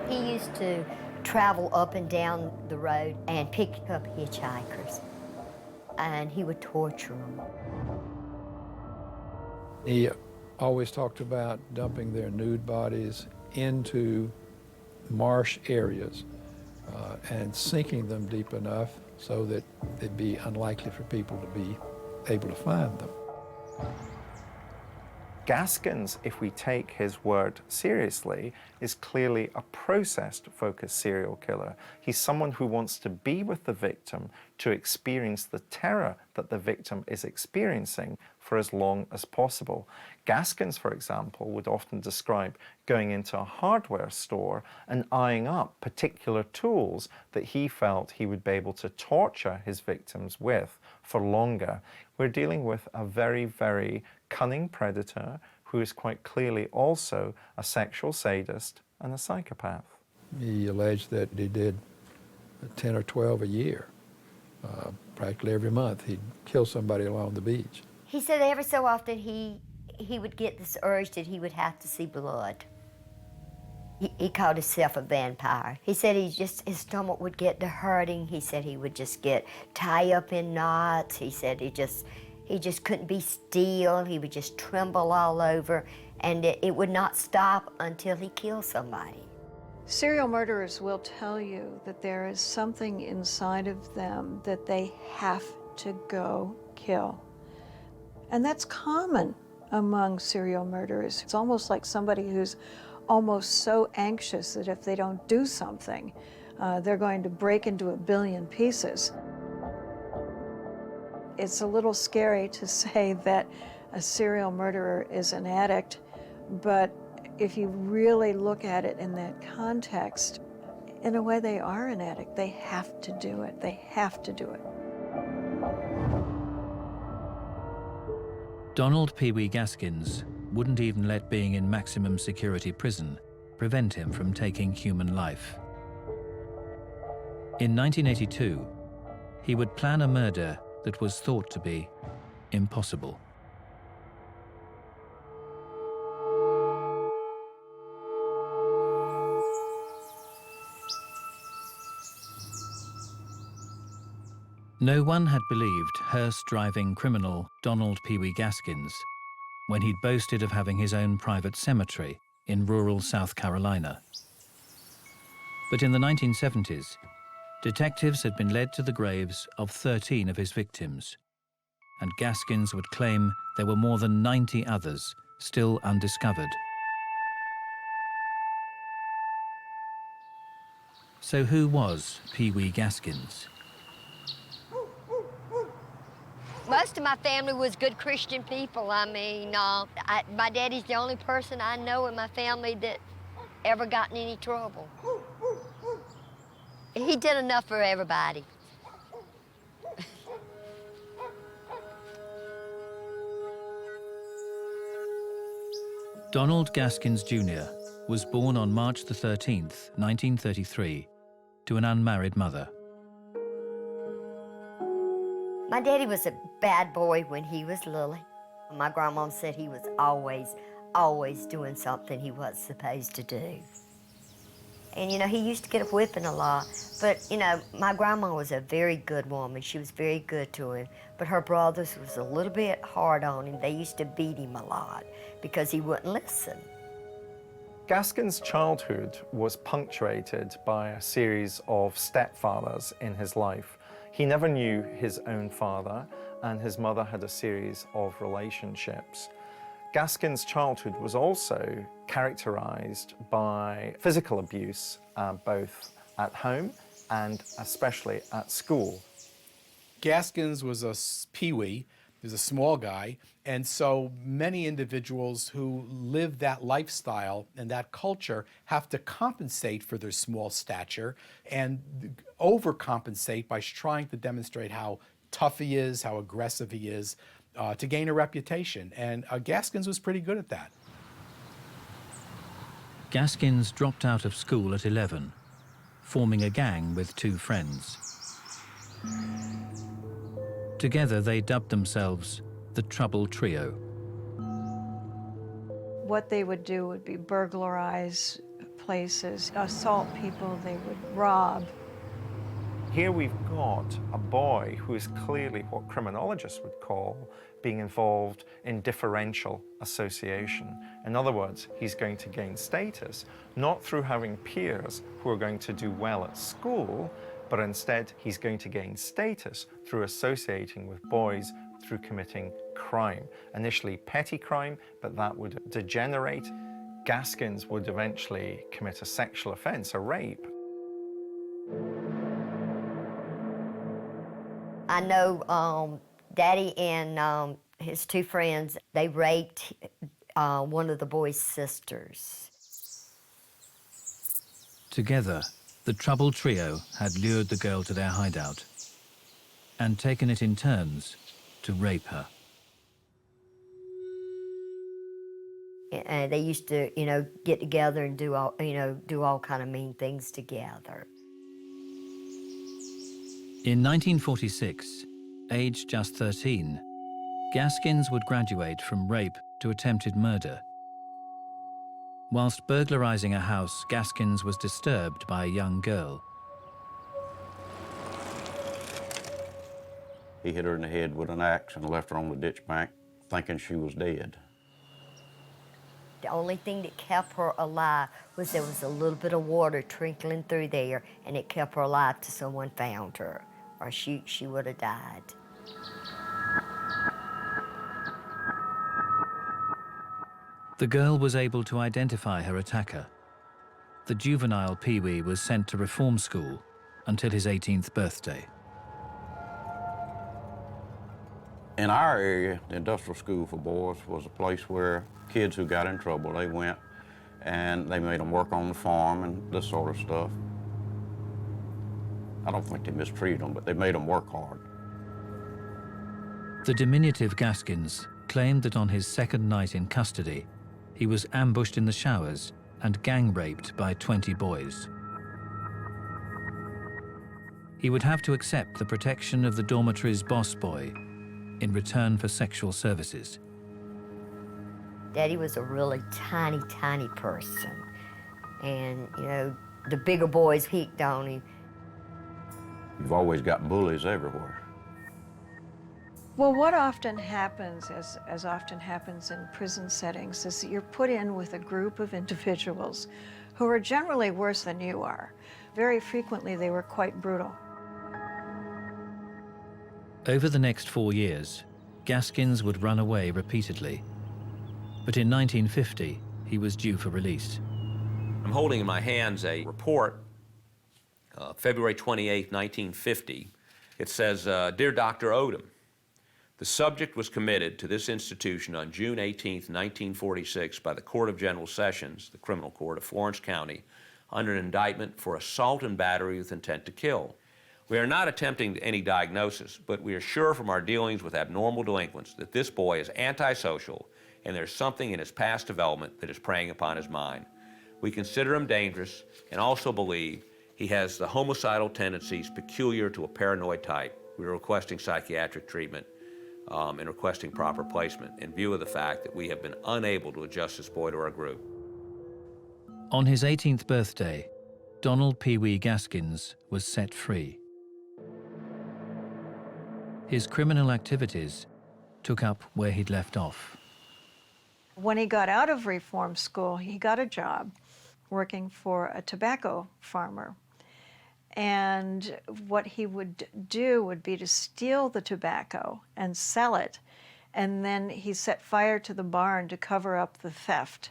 He used to travel up and down the road and pick up hitchhikers, and he would torture them. He always talked about dumping their nude bodies into marsh areas and sinking them deep enough so that it'd be unlikely for people to be able to find them. Gaskins, if we take his word seriously, is clearly a process-focused serial killer. He's someone who wants to be with the victim to experience the terror that the victim is experiencing for as long as possible. Gaskins, for example, would often describe going into a hardware store and eyeing up particular tools that he felt he would be able to torture his victims with for longer. We're dealing with a very, very cunning predator who is quite clearly also a sexual sadist and a psychopath. He alleged that he did 10 or 12 a year. Practically every month he'd kill somebody along the beach. He said every so often he would get this urge that he would have to see blood. He called himself a vampire. He said his stomach would get to hurting. He said he would just get tied up in knots. He said he just couldn't be still. He would just tremble all over, and it would not stop until he killed somebody. Serial murderers will tell you that there is something inside of them that they have to go kill. And that's common among serial murderers. It's almost like somebody who's almost so anxious that if they don't do something, they're going to break into a billion pieces. It's a little scary to say that a serial murderer is an addict, but if you really look at it in that context, in a way they are an addict. They have to do it. They have to do it. Donald Pee Wee Gaskins wouldn't even let being in maximum security prison prevent him from taking human life. In 1982, he would plan a murder that was thought to be impossible. No one had believed hearse-driving criminal Donald Pee Wee Gaskins when he'd boasted of having his own private cemetery in rural South Carolina. But in the 1970s, detectives had been led to the graves of 13 of his victims, and Gaskins would claim there were more than 90 others still undiscovered. So who was Pee Wee Gaskins? Most of my family was good Christian people. I mean, my daddy's the only person I know in my family that ever got in any trouble. He did enough for everybody. Donald Gaskins Jr. was born on March the 13th, 1933, to an unmarried mother. My daddy was a bad boy when he was little. My grandma said he was always doing something he wasn't supposed to do. And, you know, he used to get a whipping a lot. But, you know, my grandma was a very good woman. She was very good to him. But her brothers was a little bit hard on him. They used to beat him a lot because he wouldn't listen. Gaskin's childhood was punctuated by a series of stepfathers in his life. He never knew his own father, and his mother had a series of relationships. Gaskin's childhood was also characterized by physical abuse, both at home and especially at school. Gaskins was a peewee, he was a small guy, and so many individuals who live that lifestyle and that culture have to compensate for their small stature and overcompensate by trying to demonstrate how tough he is, how aggressive he is, to gain a reputation. And Gaskins was pretty good at that. Gaskins dropped out of school at 11, forming a gang with 2 friends. Together, they dubbed themselves the Trouble Trio. What they would do would be burglarize places, assault people, they would rob. Here we've got a boy who is clearly what criminologists would call being involved in differential association. In other words, he's going to gain status, not through having peers who are going to do well at school, but instead he's going to gain status through associating with boys through committing crime. Initially petty crime, but that would degenerate. Gaskins would eventually commit a sexual offense, a rape. I know Daddy and his 2 friends, they raped one of the boys' sisters. Together, the Trouble Trio had lured the girl to their hideout and taken it in turns to rape her. They used to, you know, get together and do all, you know, do all kind of mean things together. In 1946, aged just 13, Gaskins would graduate from rape to attempted murder. Whilst burglarizing a house, Gaskins was disturbed by a young girl. He hit her in the head with an axe and left her on the ditch bank, thinking she was dead. The only thing that kept her alive was there was a little bit of water trickling through there, and it kept her alive till someone found her, or she would have died. The girl was able to identify her attacker. The juvenile Pee-wee was sent to reform school until his 18th birthday. In our area, the industrial school for boys was a place where kids who got in trouble, they went and they made them work on the farm and this sort of stuff. I don't think they mistreated them, but they made them work hard. The diminutive Gaskins claimed that on his 2nd night in custody, he was ambushed in the showers and gang raped by 20 boys. He would have to accept the protection of the dormitory's boss boy in return for sexual services. Daddy was a really tiny, tiny person. And, you know, the bigger boys peeked on him. You've always got bullies everywhere. Well, what often happens, as often happens in prison settings, is that you're put in with a group of individuals who are generally worse than you are. Very frequently, they were quite brutal. Over the next 4 years, Gaskins would run away repeatedly. But in 1950, he was due for release. I'm holding in my hands a report, February 28, 1950. It says, Dear Dr. Odom, the subject was committed to this institution on June 18, 1946 by the Court of General Sessions, the Criminal Court of Florence County, under an indictment for assault and battery with intent to kill. We are not attempting any diagnosis, but we are sure from our dealings with abnormal delinquents that this boy is antisocial and there's something in his past development that is preying upon his mind. We consider him dangerous and also believe he has the homicidal tendencies peculiar to a paranoid type. We are requesting psychiatric treatment and requesting proper placement in view of the fact that we have been unable to adjust this boy to our group. On his 18th birthday, Donald Pee Wee Gaskins was set free. His criminal activities took up where he'd left off. When he got out of reform school, he got a job working for a tobacco farmer. And what he would do would be to steal the tobacco and sell it. And then he set fire to the barn to cover up the theft.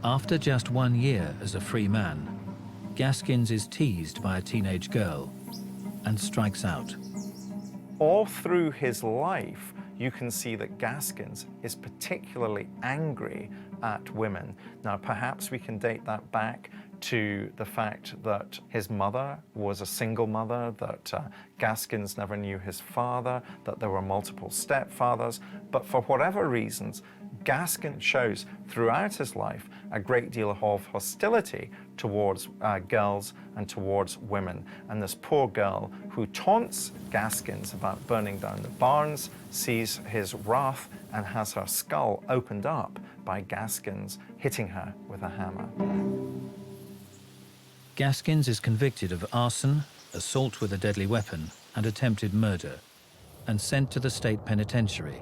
After just 1 year as a free man, Gaskins is teased by a teenage girl and strikes out. All through his life, you can see that Gaskins is particularly angry at women. Now, perhaps we can date that back to the fact that his mother was a single mother, that Gaskins never knew his father, that there were multiple stepfathers, but for whatever reasons, Gaskins shows throughout his life a great deal of hostility towards girls and towards women. And this poor girl who taunts Gaskins about burning down the barns sees his wrath and has her skull opened up by Gaskins hitting her with a hammer. Gaskins is convicted of arson, assault with a deadly weapon, and attempted murder, and sent to the state penitentiary.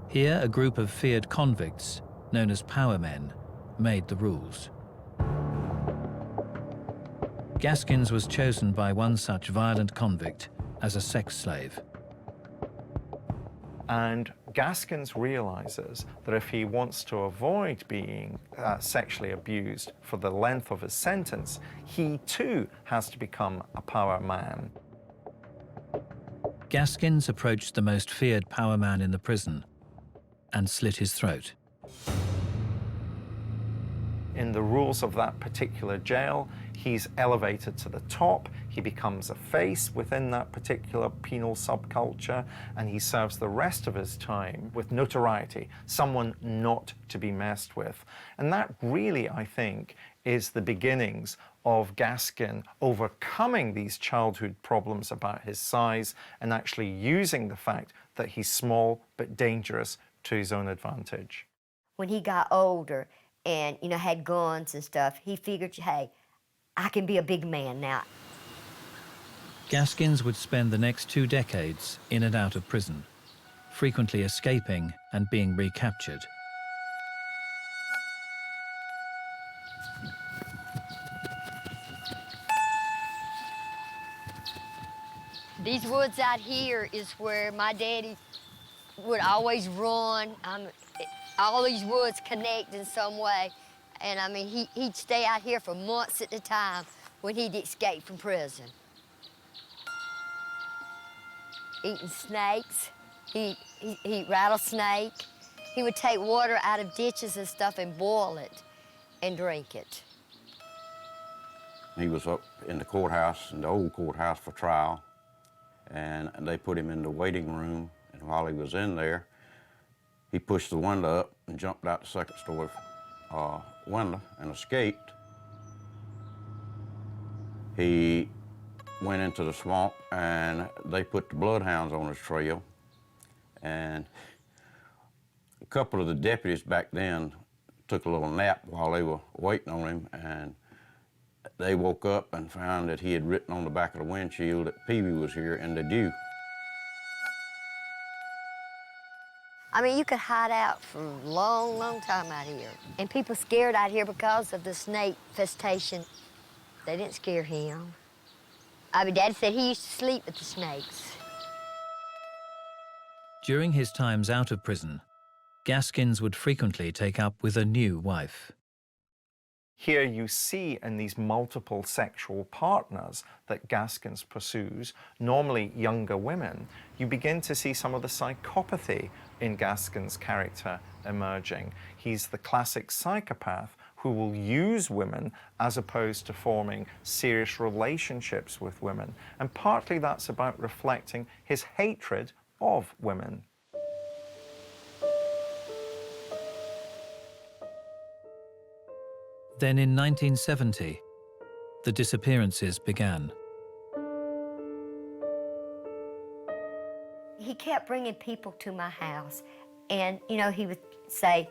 Here, a group of feared convicts, known as power men, made the rules. Gaskins was chosen by one such violent convict as a sex slave. And Gaskins realizes that if he wants to avoid being sexually abused for the length of his sentence, he too has to become a power man. Gaskins approached the most feared power man in the prison and slit his throat. In the rules of that particular jail, he's elevated to the top, he becomes a face within that particular penal subculture, and he serves the rest of his time with notoriety, someone not to be messed with. And that really, I think, is the beginnings of Gaskin overcoming these childhood problems about his size and actually using the fact that he's small but dangerous to his own advantage. When he got older and, you know, had guns and stuff, he figured, hey, I can be a big man now. Gaskins would spend the next 2 decades in and out of prison, frequently escaping and being recaptured. These woods out here is where my daddy would always run. All these woods connect in some way. And I mean, he'd stay out here for months at a time when he'd escape from prison. Eating snakes, he'd eat rattlesnake. He would take water out of ditches and stuff and boil it and drink it. He was up in the courthouse, in the old courthouse for trial, and they put him in the waiting room, and while he was in there, he pushed the window up and jumped out the second story window and escaped. He went into the swamp, and they put the bloodhounds on his trail, and a couple of the deputies back then took a little nap while they were waiting on him, and they woke up and found that he had written on the back of the windshield that Pee Wee was here and the dew. I mean, you could hide out for a long, long time out here. And people scared out here because of the snake festation. They didn't scare him. I mean, Daddy said he used to sleep with the snakes. During his times out of prison, Gaskins would frequently take up with a new wife. Here you see in these multiple sexual partners that Gaskins pursues, normally younger women, you begin to see some of the psychopathy in Gaskins' character emerging. He's the classic psychopath who will use women as opposed to forming serious relationships with women. And partly that's about reflecting his hatred of women. Then in 1970, the disappearances began. He kept bringing people to my house, and, you know, he would say,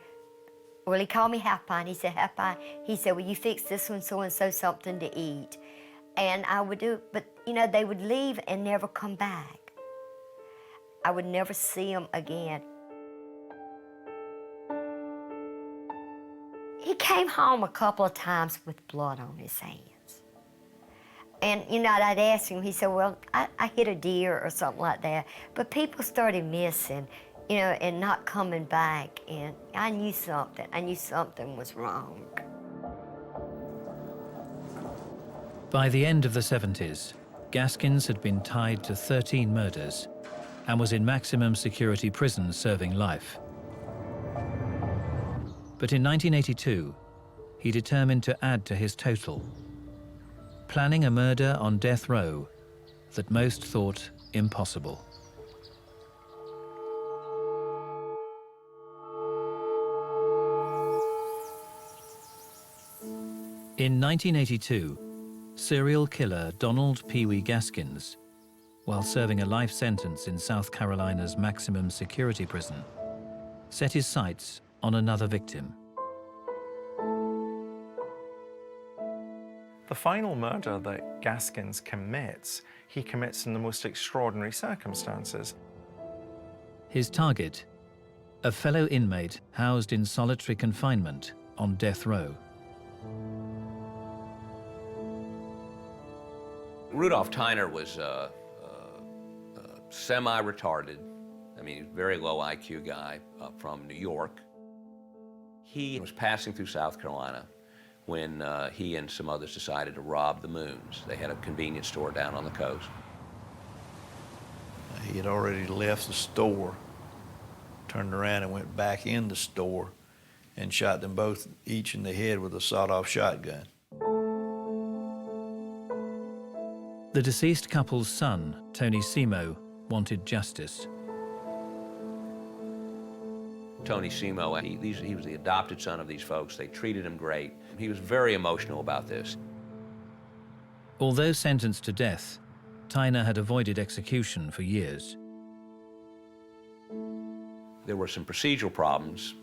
Well, he called me Half Pint. He said, Half Pint. He said, will you fix this one so-and-so something to eat? And I would do it, but, you know, they would leave and never come back. I would never see them again. He came home a couple of times with blood on his hands. And, you know, I'd ask him, he said, well, I hit a deer or something like that. But people started missing, you know, and not coming back. And I knew something. I knew something was wrong. By the end of the 70s, Gaskins had been tied to 13 murders and was in maximum security prison serving life. But in 1982, he determined to add to his total, planning a murder on death row that most thought impossible. In 1982, serial killer Donald Pee Wee Gaskins, while serving a life sentence in South Carolina's maximum security prison, set his sights on another victim. The final murder that Gaskins commits, he commits in the most extraordinary circumstances. His target, a fellow inmate housed in solitary confinement on death row. Rudolph Tyner was semi-retarded. I mean, very low IQ guy from New York. He was passing through South Carolina when he and some others decided to rob the Moons. They had a convenience store down on the coast. He had already left the store, turned around and went back in the store and shot them both each in the head with a sawed-off shotgun. The deceased couple's son, Tony Simo, wanted justice. Tony Simo, he was the adopted son of these folks. They treated him great. He was very emotional about this. Although sentenced to death, Tyner had avoided execution for years. There were some procedural problems.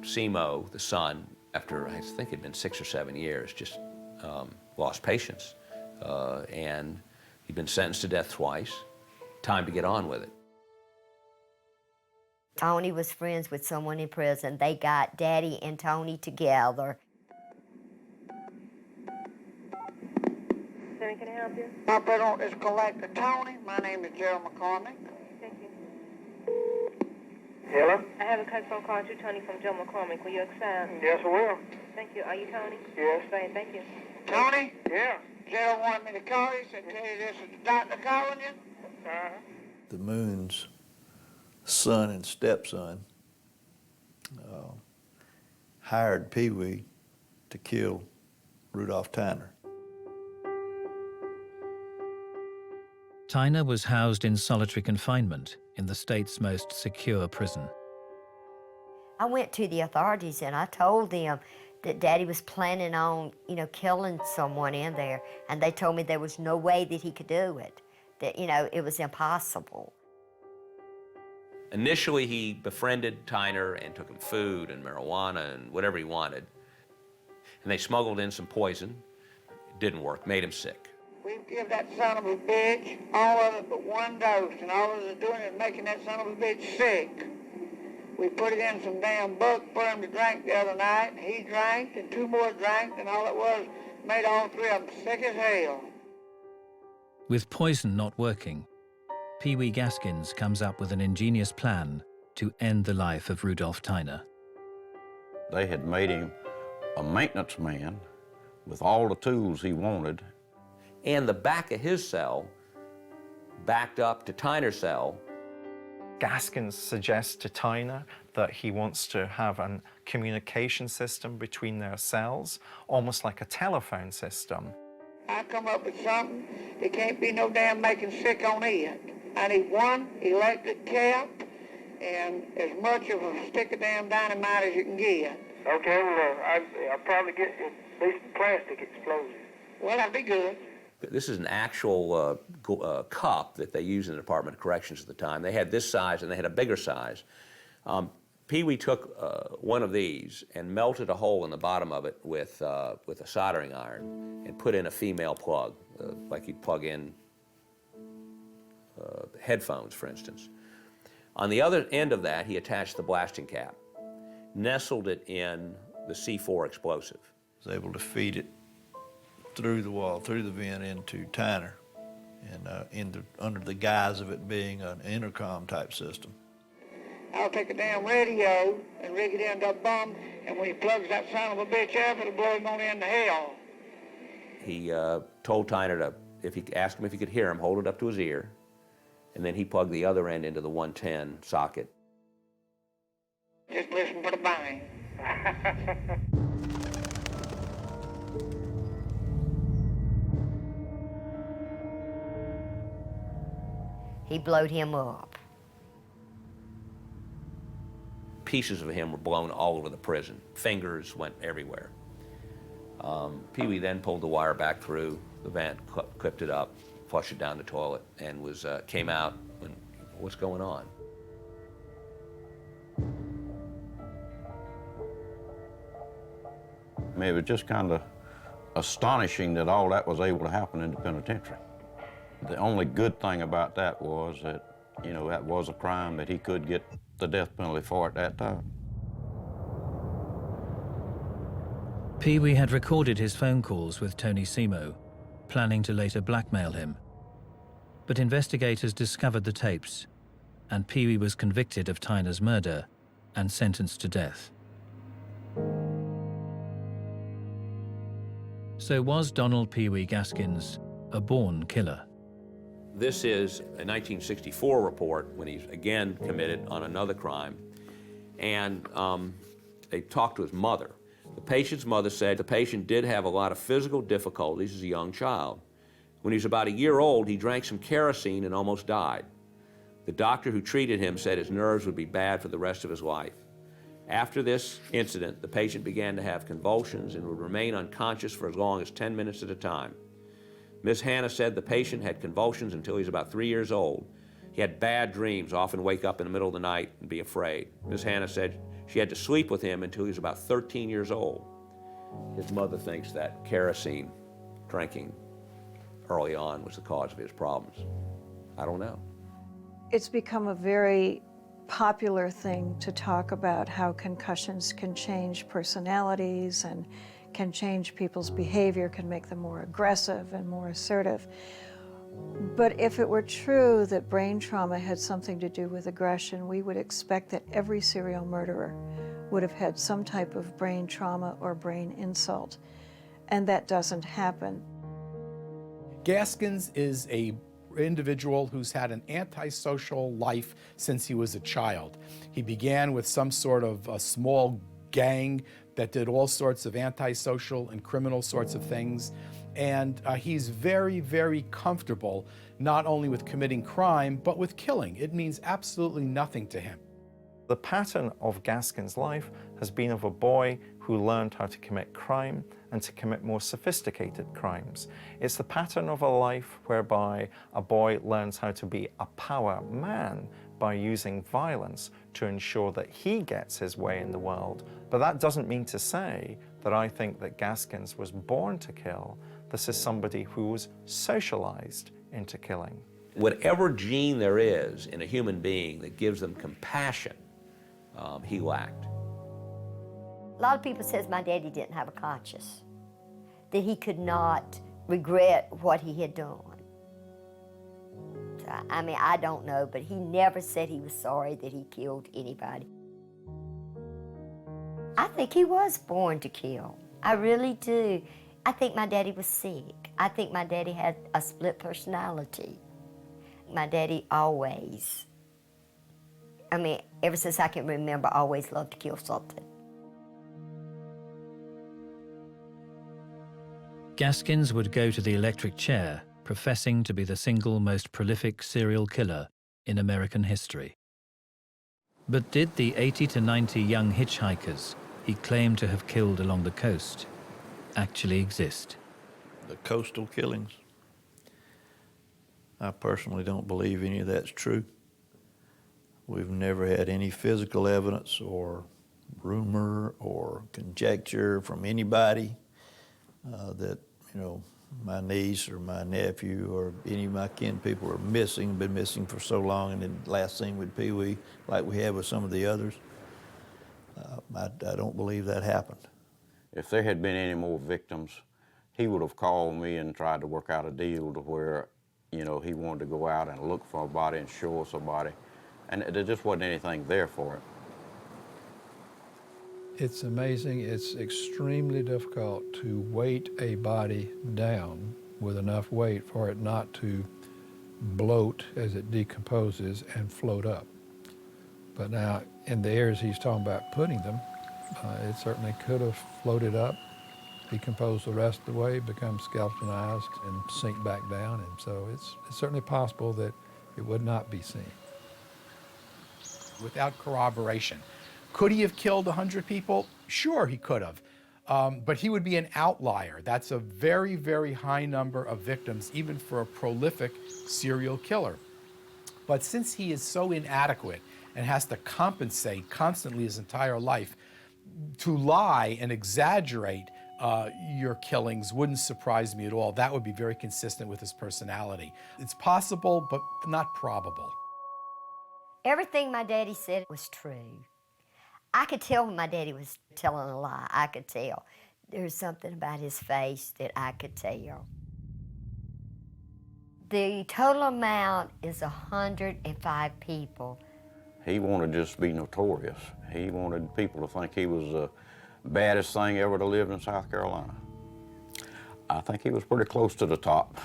Simo, the son, after I think it had been 6 or 7 years, just lost patience. And he'd been sentenced to death twice. Time to get on with it. Tony was friends with someone in prison. They got Daddy and Tony together. Can I help you? My brother is Collector Tony. My name is Gerald McCormick. Thank you. Hello? I have a customer called you, Tony, from Joe McCormick. Will you accept? Yes, I will. Thank you. Are you Tony? Yes. Great, thank you. Tony? Yeah. Gerald wanted me to call you. Said, tell you this is the doctor calling you. The Moon's son and stepson hired Pee Wee to kill Rudolph Tyner. Tyner was housed in solitary confinement in the state's most secure prison. I went to the authorities and I told them that Daddy was planning on, you know, killing someone in there, and they told me there was no way that he could do it, that, you know, it was impossible. Initially, he befriended Tyner and took him food and marijuana and whatever he wanted. And they smuggled in some poison. It didn't work, made him sick. We give that son of a bitch all of it but one dose, and all it is doing is making that son of a bitch sick. We put it in some damn book for him to drink the other night, and he drank, and 2 more drank, and all it was made all 3 of them sick as hell. With poison not working, Pee Wee Gaskins comes up with an ingenious plan to end the life of Rudolph Tyner. They had made him a maintenance man with all the tools he wanted. And the back of his cell backed up to Tyner's cell. Gaskins suggests to Tyner that he wants to have a communication system between their cells, almost like a telephone system. I come up with something, it can't be no damn making sick on it. I need 1 electric cap and as much of a stick of damn dynamite as you can get. Okay, well, I'll probably get at least plastic explosive. Well, that'd be good. This is an actual cup that they used in the Department of Corrections at the time. They had this size and they had a bigger size. Pee Wee took one of these and melted a hole in the bottom of it with a soldering iron and put in a female plug, like you'd plug in headphones, for instance. On the other end of that, he attached the blasting cap, nestled it in the C4 explosive. Was able to feed it through the wall, through the vent into Tyner, and under the guise of it being an intercom type system. I'll take a damn radio and rig it into a bomb, and when he plugs that son of a bitch up, it'll blow him on into hell. He told Tyner to, if he asked him if he could hear him, hold it up to his ear, and then he plugged the other end into the 110 socket. Just listen for the bang. He blowed him up. Pieces of him were blown all over the prison. Fingers went everywhere. Pee Wee then pulled the wire back through the vent, clipped it up, flushed it down the toilet, and came out. And, what's going on? I mean, it was just kind of astonishing that all that was able to happen in the penitentiary. The only good thing about that was that, you know, that was a crime that he could get the death penalty for at that time. Pee Wee had recorded his phone calls with Tony Simo, planning to later blackmail him. But investigators discovered the tapes, and Pee Wee was convicted of Tyner's murder and sentenced to death. So was Donald Pee Wee Gaskins a born killer? This is a 1964 report when he's again committed on another crime. And they talked to his mother. The patient's mother said the patient did have a lot of physical difficulties as a young child. When he was about a year old, he drank some kerosene and almost died. The doctor who treated him said his nerves would be bad for the rest of his life. After this incident, the patient began to have convulsions and would remain unconscious for as long as 10 minutes at a time. Ms. Hannah said the patient had convulsions until he was about 3 years old. He had bad dreams, often wake up in the middle of the night and be afraid. Ms. Hannah said she had to sleep with him until he was about 13 years old. His mother thinks that kerosene drinking early on was the cause of his problems. I don't know. It's become a very popular thing to talk about how concussions can change personalities and can change people's behavior, can make them more aggressive and more assertive. But if it were true that brain trauma had something to do with aggression, we would expect that every serial murderer would have had some type of brain trauma or brain insult, and that doesn't happen. Gaskins is an individual who's had an antisocial life since he was a child. He began with some sort of a small gang that did all sorts of antisocial and criminal sorts of things. And he's very, very comfortable not only with committing crime, but with killing. It means absolutely nothing to him. The pattern of Gaskin's life has been of a boy who learned how to commit crime and to commit more sophisticated crimes. It's the pattern of a life whereby a boy learns how to be a power man by using violence to ensure that he gets his way in the world. But that doesn't mean to say that I think that Gaskins was born to kill. This is somebody who was socialized into killing. Whatever gene there is in a human being that gives them compassion, he lacked. A lot of people says my daddy didn't have a conscience, that he could not regret what he had done. I mean, I don't know, but he never said he was sorry that he killed anybody. I think he was born to kill. I really do. I think my daddy was sick. I think my daddy had a split personality. My daddy always, I mean, ever since I can remember, always loved to kill something. Gaskins would go to the electric chair, professing to be the single most prolific serial killer in American history. But did the 80 to 90 young hitchhikers he claimed to have killed along the coast actually exist? The coastal killings, I personally don't believe any of that's true. We've never had any physical evidence or rumor or conjecture from anybody that, you know, my niece or my nephew or any of my kin people are missing, been missing for so long, and then last thing with Pee Wee, like we have with some of the others. I don't believe that happened. If there had been any more victims, he would have called me and tried to work out a deal to where, you know, he wanted to go out and look for a body and show us a body. And there just wasn't anything there for it. It's amazing. It's extremely difficult to weight a body down with enough weight for it not to bloat as it decomposes and float up. But now, in the areas he's talking about putting them, it certainly could have floated up, decomposed the rest of the way, become skeletonized, and sink back down. And so it's certainly possible that it would not be seen. Without corroboration. Could he have killed 100 people? Sure, he could have. But he would be an outlier. That's a very, very high number of victims, even for a prolific serial killer. But since he is so inadequate and has to compensate constantly his entire life, to lie and exaggerate your killings wouldn't surprise me at all. That would be very consistent with his personality. It's possible, but not probable. Everything my daddy said was true. I could tell when my daddy was telling a lie. I could tell. There's something about his face that I could tell. The total amount is 105 people. He wanted to just be notorious. He wanted people to think he was the baddest thing ever to live in South Carolina. I think he was pretty close to the top.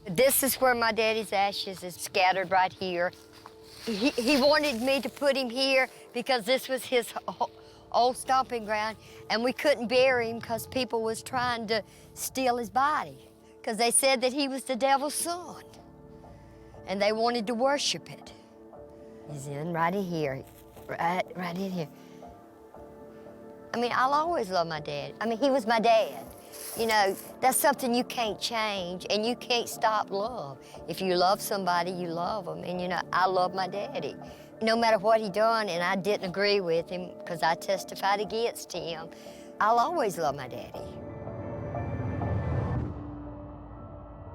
This is where my daddy's ashes is scattered right here. He wanted me to put him here because this was his old stomping ground, and we couldn't bury him because people was trying to steal his body because they said that he was the devil's son, and they wanted to worship it. He's in right in here, right in here. I mean, I'll always love my dad. I mean, he was my dad. You know, that's something you can't change, and you can't stop love. If you love somebody, you love them. And, you know, I love my daddy. No matter what he done, and I didn't agree with him because I testified against him, I'll always love my daddy.